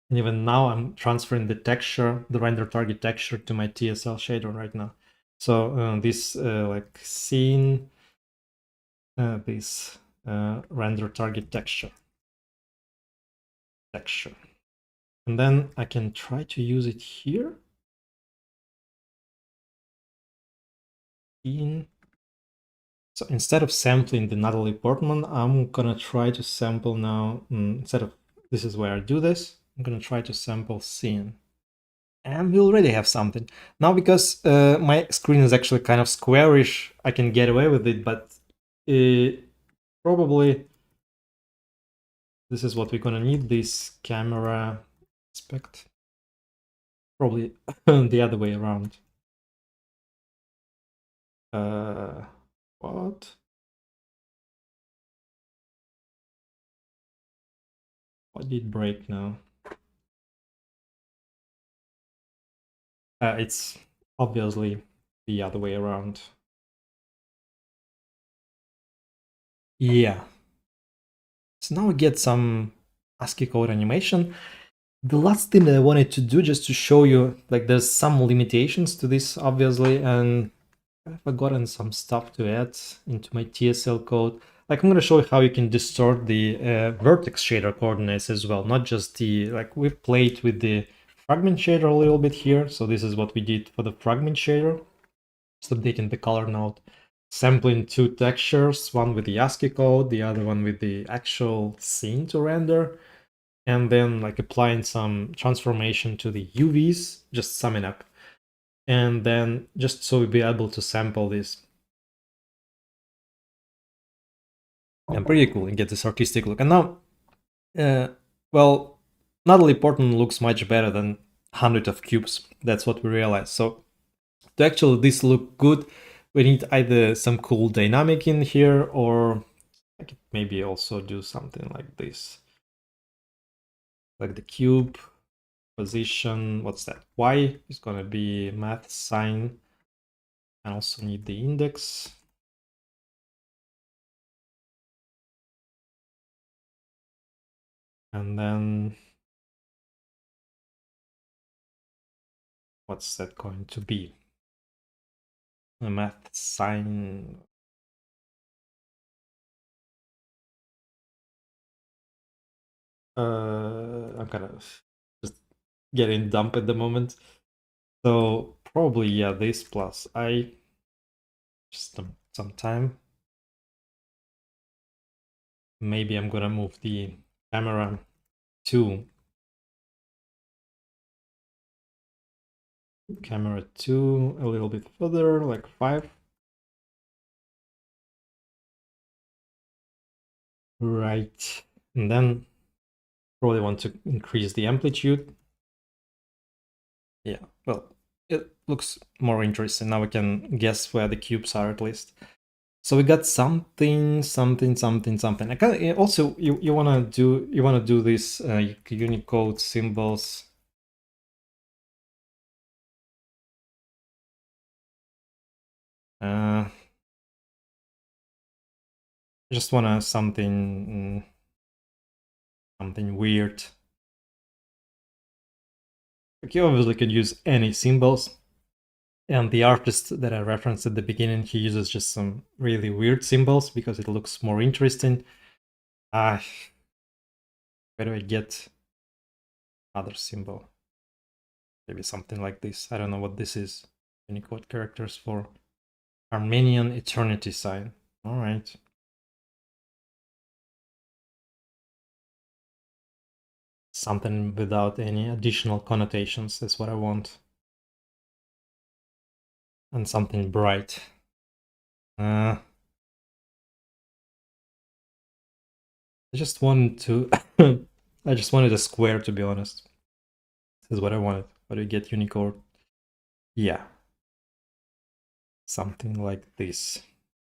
And even now I'm transferring the texture, the render target texture, to my TSL shader right now. So this like scene, this render target texture. And then I can try to use it here. So instead of sampling the Natalie Portman, I'm gonna try to sample now, instead of, this is where I do this, I'm gonna try to sample scene. And we already have something. Now, because my screen is actually kind of squarish, I can get away with it, but probably this is what we're gonna need, this camera aspect. Probably the other way around. What? What did break now? It's obviously the other way around. Yeah. So now we get some ASCII code animation. The last thing that I wanted to do, just to show you, like, there's some limitations to this, obviously, and I've forgotten some stuff to add into my TSL code. Like, I'm going to show you how you can distort the vertex shader coordinates as well, not just the, like, we've played with the fragment shader a little bit here. So this is what we did for the fragment shader. Just updating the color node, sampling two textures, one with the ASCII code, the other one with the actual scene to render, and then like applying some transformation to the UVs, just summing up. And then just so we'll be able to sample this. And pretty cool and get this artistic look. And now, well, Natalie Portman looks much better than 100 of cubes. That's what we realized. So to actually this look good, we need either some cool dynamic in here, or I could maybe also do something like this. Like the cube position, what's that? Y is gonna be math sign. I also need the index. And then what's that going to be? The math sign. I'm kind of just getting dumb at the moment. So probably, yeah, this plus I just some time. Maybe I'm gonna move the camera to a little bit further, like 5. Right. And then probably want to increase the amplitude. Yeah, well, it looks more interesting. Now we can guess where the cubes are at least. So we got something. I can also you wanna do this Unicode symbols. I just wanna something weird. Like you obviously could use any symbols. And the artist that I referenced at the beginning, he uses just some really weird symbols because it looks more interesting. Where do I get other symbol? Maybe something like this. I don't know what this is. Unicode characters for Armenian eternity sign. All right. Something without any additional connotations is what I want. And something bright. I just wanted to I just wanted a square, to be honest. This is what I wanted. What do you get, Unicode? Yeah. Something like this.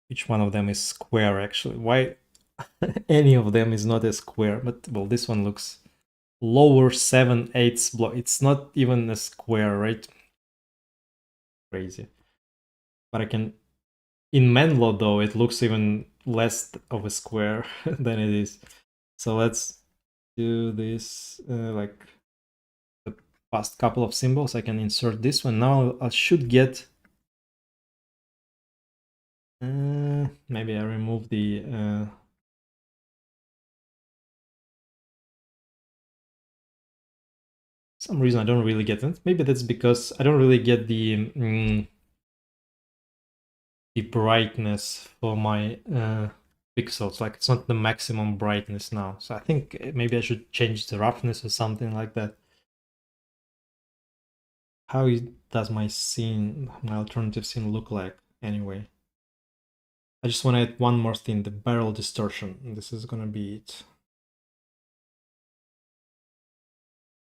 Each one of them is square, actually. Why any of them is not a square? But, well, this one looks lower 7/8 block. It's not even a square, right? Crazy. But I can... In Menlo, though, it looks even less of a square than it is. So let's do this, like the past couple of symbols. I can insert this one. Now I should get... maybe I remove the... some reason I don't really get it. Maybe that's because I don't really get the brightness for my pixels. Like it's not the maximum brightness now. So I think maybe I should change the roughness or something like that. How does my scene, my alternative scene look like anyway? I just want to add one more thing, the barrel distortion. This is gonna be it.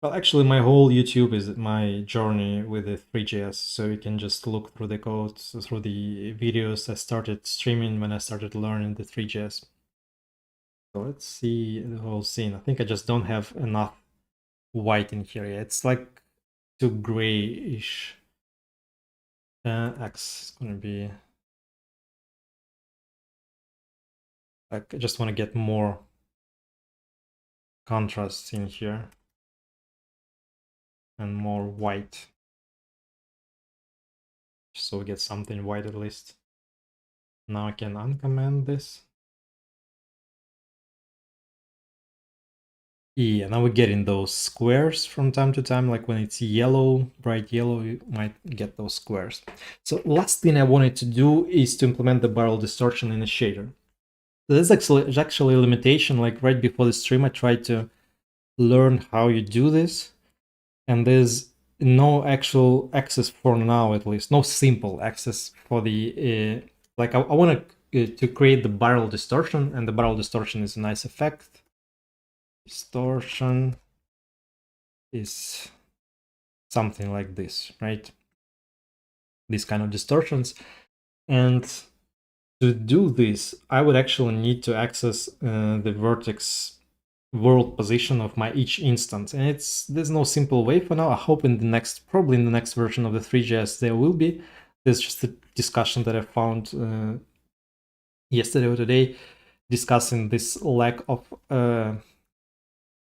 Well, actually, my whole YouTube is my journey with the three.js, so you can just look through the code, through the videos I started streaming when I started learning the three.js. So let's see the whole scene. I think I just don't have enough white in here yet. It's like too grayish. X is gonna be... like, I just want to get more contrast in here and more white, so we get something white at least. Now I can uncomment this. Yeah, now we're getting those squares from time to time, like when it's yellow, bright yellow, you might get those squares. So last thing I wanted to do is to implement the barrel distortion in a shader. There's actually a limitation, like right before the stream I tried to learn how you do this, and there's no actual access for now, at least no simple access for the like I want to create the barrel distortion, and the barrel distortion is a nice effect. Distortion is something like this, right? These kind of distortions. And to do this, I would actually need to access the vertex world position of my each instance, and there's no simple way for now. I hope in the next, probably in the next version of the three.js there will be. There's just a discussion that I found yesterday or today discussing this lack of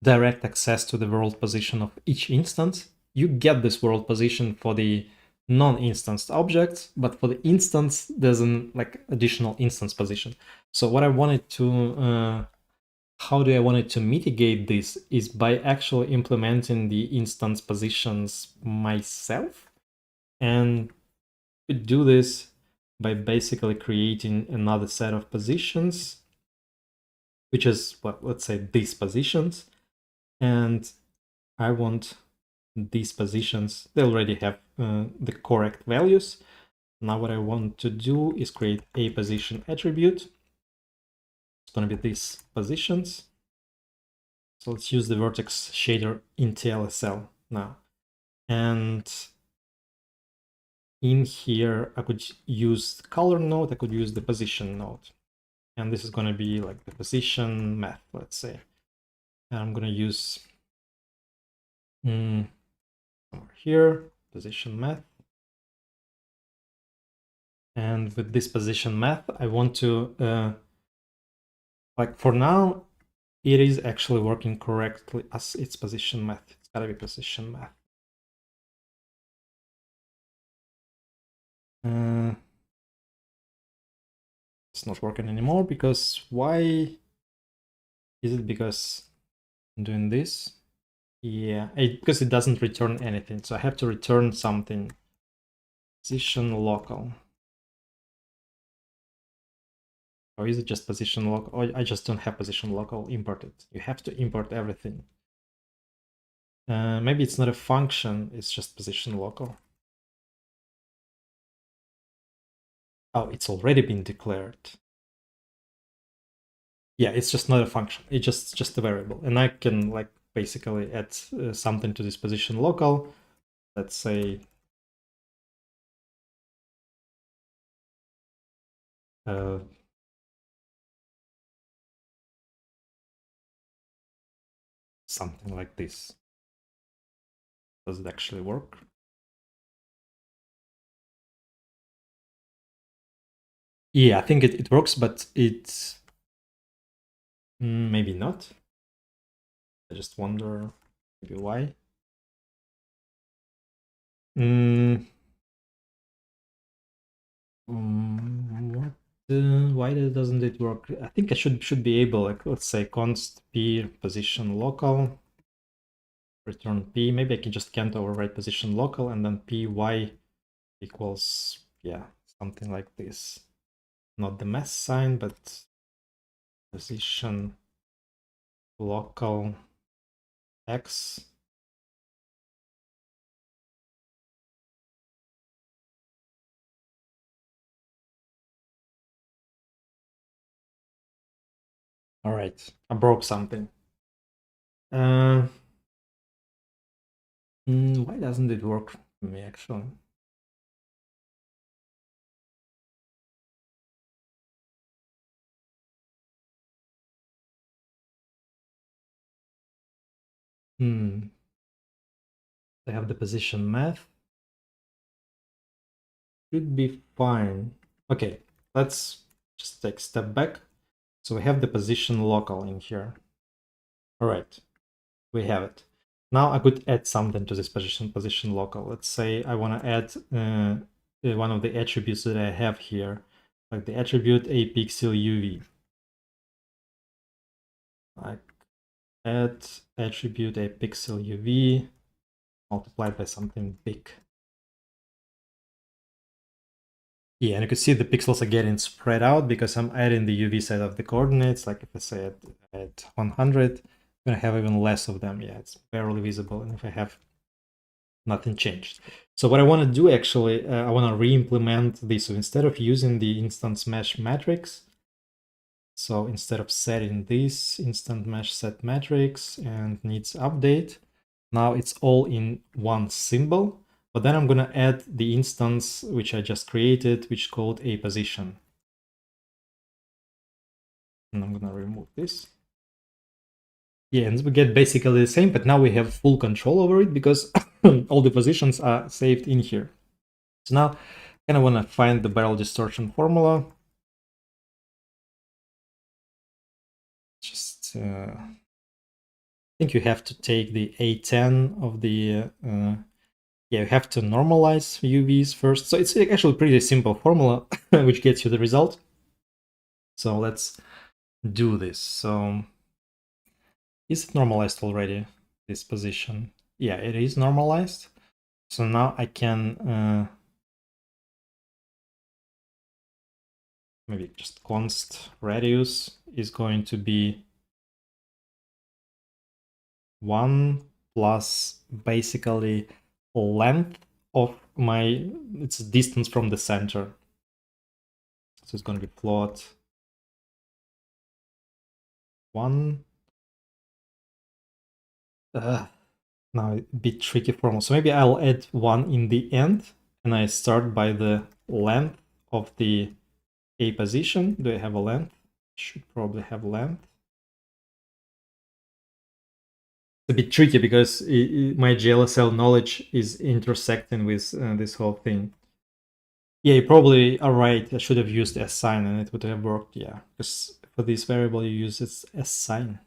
direct access to the world position of each instance. You get this world position for the non-instanced objects, but for the instance there's an like additional instance position. So what I wanted to how do I want it to mitigate this is by actually implementing the instance positions myself. And we do this by basically creating another set of positions, which is, let's say, these positions. And I want these positions, they already have the correct values. Now what I want to do is create a position attribute. It's going to be these positions. So let's use the vertex shader in TLSL now. And in here, I could use the color node, I could use the position node. And this is going to be like the position math, let's say. And I'm going to use over here, position math. And with this position math, I want to, like for now, it is actually working correctly as its position math. It's gotta be position math. It's not working anymore because why is it? Because I'm doing this. Yeah, because it doesn't return anything. So I have to return something. Position local. Or is it just position local? Or I just don't have position local imported. You have to import everything. Maybe it's not a function, it's just position local. Oh, it's already been declared. Yeah, it's just not a function. It's just a variable. And I can like basically add something to this position local. Let's say something like this. Does it actually work? Yeah, I think it works, but it's maybe not. I just wonder maybe why. Why doesn't it work? I think I should be able, like, let's say const p position local, return p. Maybe I can just can't overwrite position local and then py equals, yeah, something like this. Not the mass sign, but position local x. All right, I broke something. Why doesn't it work for me actually? I have the position math. Should be fine. Okay, let's just take a step back. So we have the position local in here. All right, we have it. Now I could add something to this position local. Let's say I want to add one of the attributes that I have here, like the attribute a pixel UV. Like add attribute a pixel UV multiplied by something big. Yeah, and you can see the pixels are getting spread out because I'm adding the UV set of the coordinates. Like if I say at 100, I'm gonna have even less of them. Yeah, it's barely visible. And if I have nothing changed. So what I want to do actually, I want to re-implement this. So instead of using the instance mesh matrix, so instead of setting this instant mesh set matrix and needs update, now it's all in one symbol. But then I'm going to add the instance which I just created, which is called a position. And I'm going to remove this. Yeah, and we get basically the same, but now we have full control over it because all the positions are saved in here. So now I kind of want to find the barrel distortion formula. Just, I think you have to take the A10 of the, yeah, you have to normalize UVs first. So it's actually a pretty simple formula, which gets you the result. So let's do this. So is it normalized already, this position? Yeah, it is normalized. So now I can maybe just const radius is going to be 1 plus basically length of my, it's distance from the center. So it's going to be plot 1. Now a bit tricky formula. So maybe I'll add 1 in the end, and I start by the length of the A position. Do I have a length? Should probably have length. It's a bit tricky because my GLSL knowledge is intersecting with this whole thing. Yeah, you probably are right. I should have used ASCII and it would have worked. Yeah, because for this variable you use its ASCII.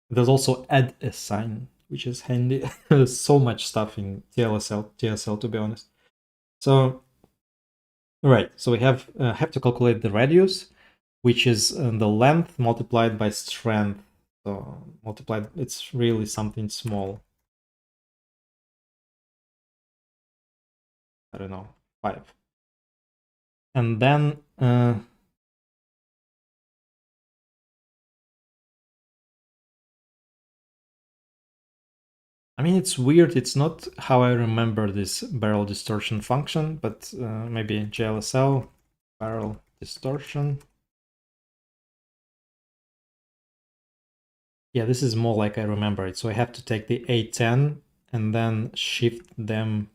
There's also add ASCII, which is handy. There's so much stuff in TSL to be honest. So, right. So we have to calculate the radius, which is the length multiplied by strength. So multiplied, it's really something small. I don't know, 5. And then I mean, it's weird. It's not how I remember this barrel distortion function, but maybe GLSL barrel distortion. Yeah, this is more like I remember it. So I have to take the A10 and then shift them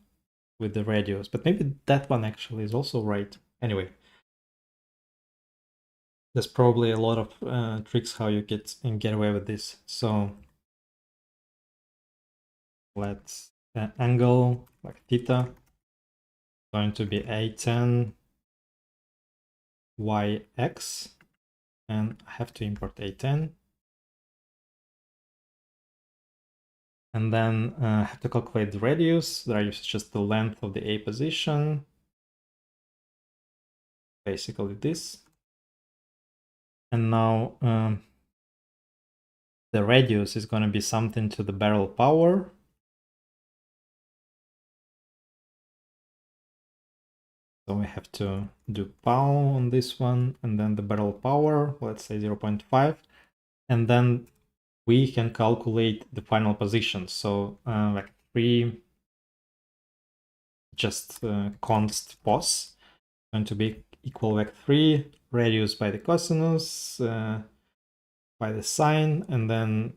with the radius. But maybe that one actually is also right. Anyway, there's probably a lot of tricks how you get away with this. So let's angle like theta going to be A10 yx, and I have to import A10. And then I have to calculate the radius. The radius is just the length of the A position. Basically this. And now the radius is going to be something to the barrel power. So we have to do pow on this one, and then the barrel power, let's say 0.5. And then we can calculate the final position. So like 3, just const pos, going to be equal vec3, radius by the cosinus, by the sine, and then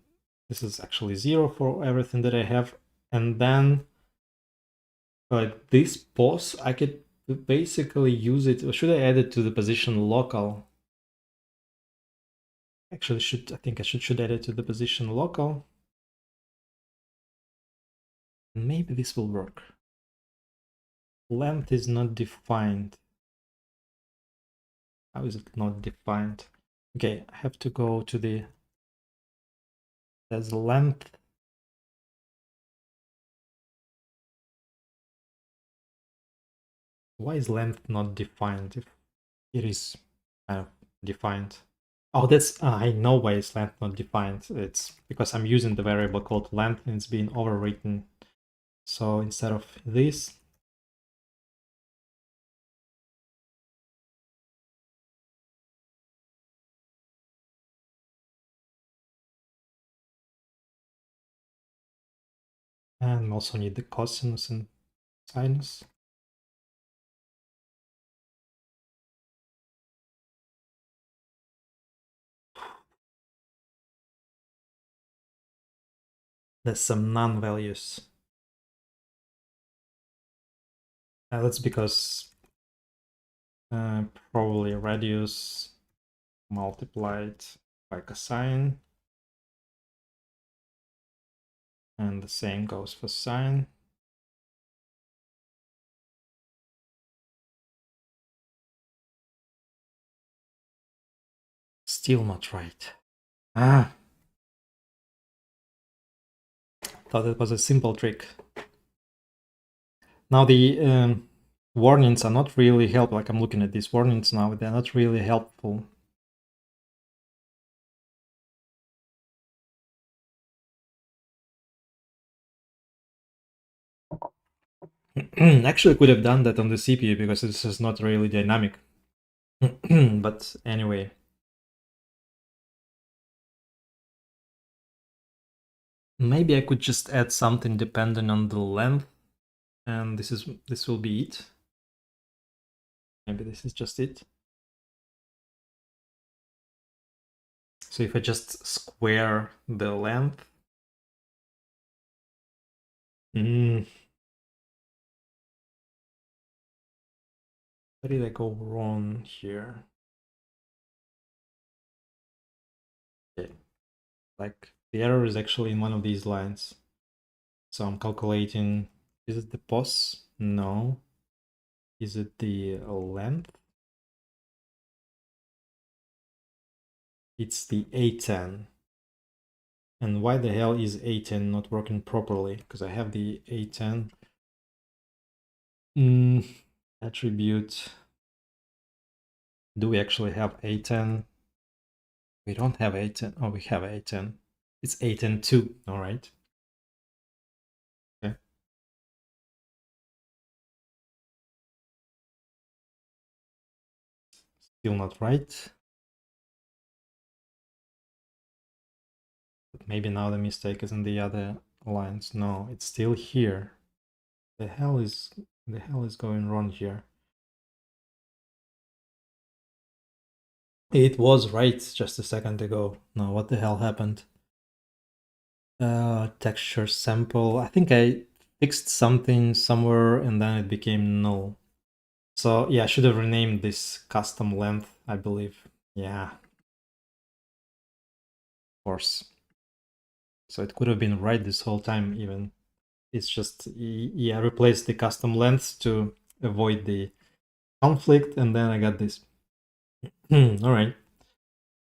this is actually 0 for everything that I have. And then this pos, I could basically use it, or should I add it to the position local? Actually, I think I should add it to the position local. Maybe this will work. Length is not defined. How is it not defined? Okay, I have to go to the, there's length. Why is length not defined if it is kind of defined? Oh, that's, I know why is length not defined. It's because I'm using the variable called length and it's being overwritten. So instead of this, and also need the cosinus and sinus. There's some non-values. That's because probably radius multiplied by cosine, and the same goes for sine. Still not right. Ah, thought it was a simple trick. Now the warnings are not really helpful. Like I'm looking at these warnings now, they're not really helpful. Actually, could have done that on the CPU because this is not really dynamic. But anyway. Maybe I could just add something depending on the length, and this will be it. Maybe this is just it. So if I just square the length, where did I go wrong here? Okay. Like the error is actually in one of these lines. So I'm calculating, is it the pos? No. Is it the length? It's the A10. And why the hell is A10 not working properly? Because I have the A10 attribute. Do we actually have A10? We don't have A10. Oh, we have A10. It's A10 too. All right. Okay. Still not right. But maybe now the mistake is in the other lines. No, it's still here. The hell is going wrong here? It was right just a second ago. No, what the hell happened? Texture sample. I think I fixed something somewhere and then it became null. So yeah, I should have renamed this custom length, I believe. Yeah, of course. So it could have been right this whole time even. It's just, yeah, replace the custom length to avoid the conflict, and then I got this. All right.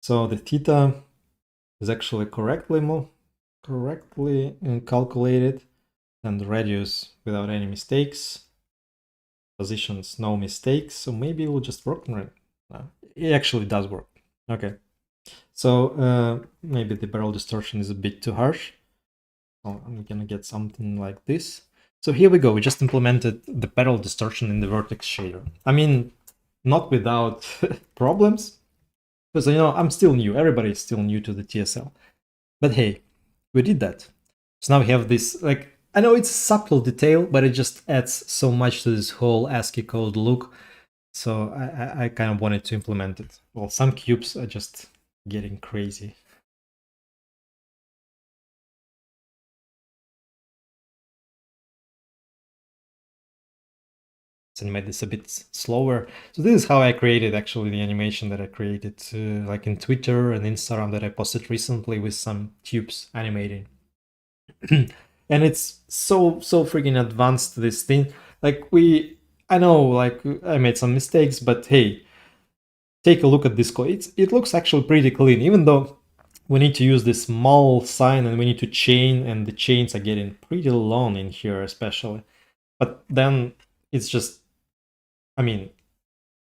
So the theta is actually correctly calculated, and the radius without any mistakes. Positions, no mistakes. So maybe it will just work. Right? It actually does work. Okay. So maybe the barrel distortion is a bit too harsh. So I'm gonna get something like this. So here we go. We just implemented the barrel distortion in the vertex shader. I mean, not without problems, because I'm still new. Everybody is still new to the TSL. But hey, we did that. So now we have this, like, I know it's a subtle detail, but it just adds so much to this whole ASCII code look. So I kind of wanted to implement it. Well, some cubes are just getting crazy. And made this a bit slower. So this is how I created actually the animation that I created like in Twitter and Instagram that I posted recently with some tubes animating. And it's so freaking advanced, this thing. Like I know like I made some mistakes, but hey, take a look at this code. It looks actually pretty clean, even though we need to use this small sign and we need to chain, and the chains are getting pretty long in here especially. But then it's just, I mean,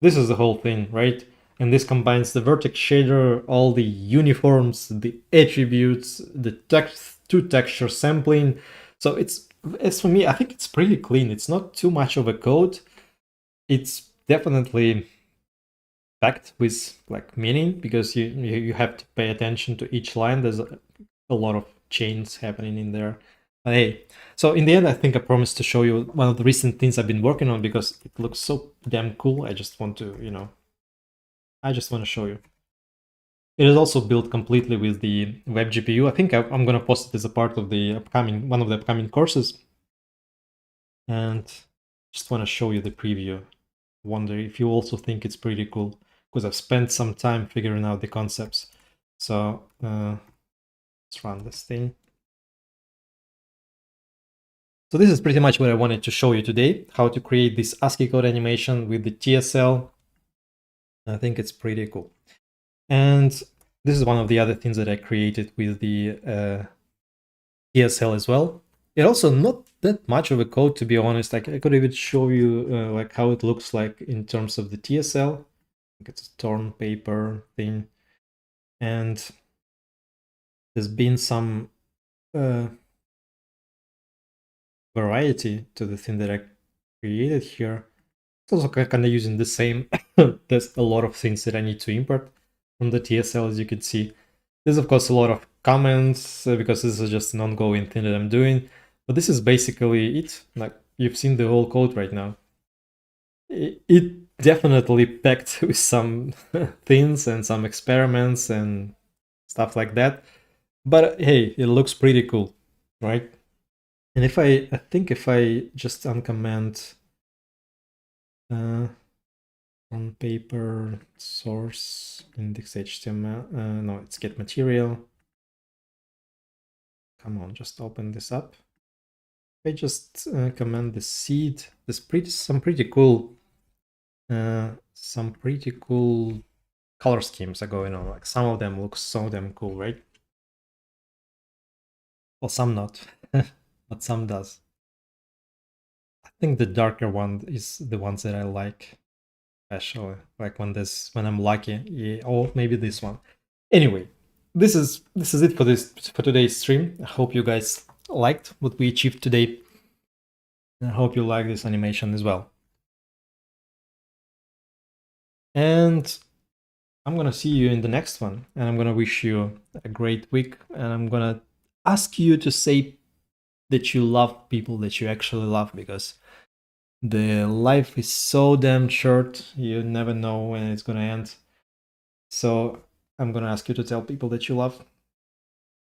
this is the whole thing, right? And this combines the vertex shader, all the uniforms, the attributes, the texture sampling. So as for me, I think it's pretty clean. It's not too much of a code. It's definitely packed with like meaning, because you have to pay attention to each line. There's a lot of chains happening in there. But hey, so in the end, I think I promised to show you one of the recent things I've been working on because it looks so damn cool. I just want to, show you. It is also built completely with the WebGPU. I think I'm going to post it as a part of the one of the upcoming courses. And just want to show you the preview. Wonder if you also think it's pretty cool, because I've spent some time figuring out the concepts. So let's run this thing. So this is pretty much what I wanted to show you today, how to create this ASCII code animation with the TSL. I think it's pretty cool. And this is one of the other things that I created with the TSL as well. It also not that much of a code, to be honest. Like I could even show you like how it looks like in terms of the TSL. I think it's a torn paper thing. And there's been some variety to the thing that I created here. It's also kind of using the same. There's a lot of things that I need to import from the TSL, as you can see. There's of course a lot of comments because this is just an ongoing thing that I'm doing. But this is basically it. Like, you've seen the whole code right now. It definitely packed with some things and some experiments and stuff like that. But hey, it looks pretty cool, right? And if I think if I just uncomment on paper source index HTML, no, it's get material. Come on, just open this up. I just comment the seed. There's some pretty cool color schemes are going on. Like, some of them look so damn cool, right? Well, some not, but some does. I think the darker one is the ones that I like, especially like when I'm lucky. Yeah, or maybe this one. Anyway, this is it for today's stream. I hope you guys liked what we achieved today. I hope you like this animation as well. And I'm gonna see you in the next one, and I'm gonna wish you a great week, and I'm gonna ask you to say that you love people that you actually love, because the life is so damn short, you never know when it's gonna end. So I'm gonna ask you to tell people that you love,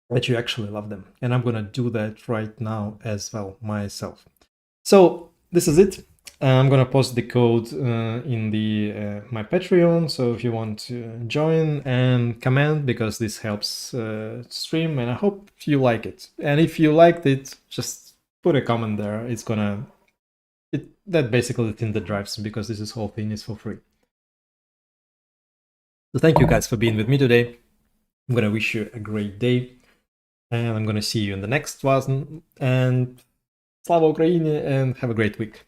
that you actually love them, and I'm gonna do that right now as well myself. So this is it. I'm gonna post the code in the my Patreon, so if you want to join and comment, because this helps stream, and I hope you like it. And if you liked it, just put a comment there. It's gonna that basically the thing that drives, because this whole thing is for free. So thank you guys for being with me today. I'm gonna wish you a great day, and I'm gonna see you in the next one. And Slava Ukraini, and have a great week.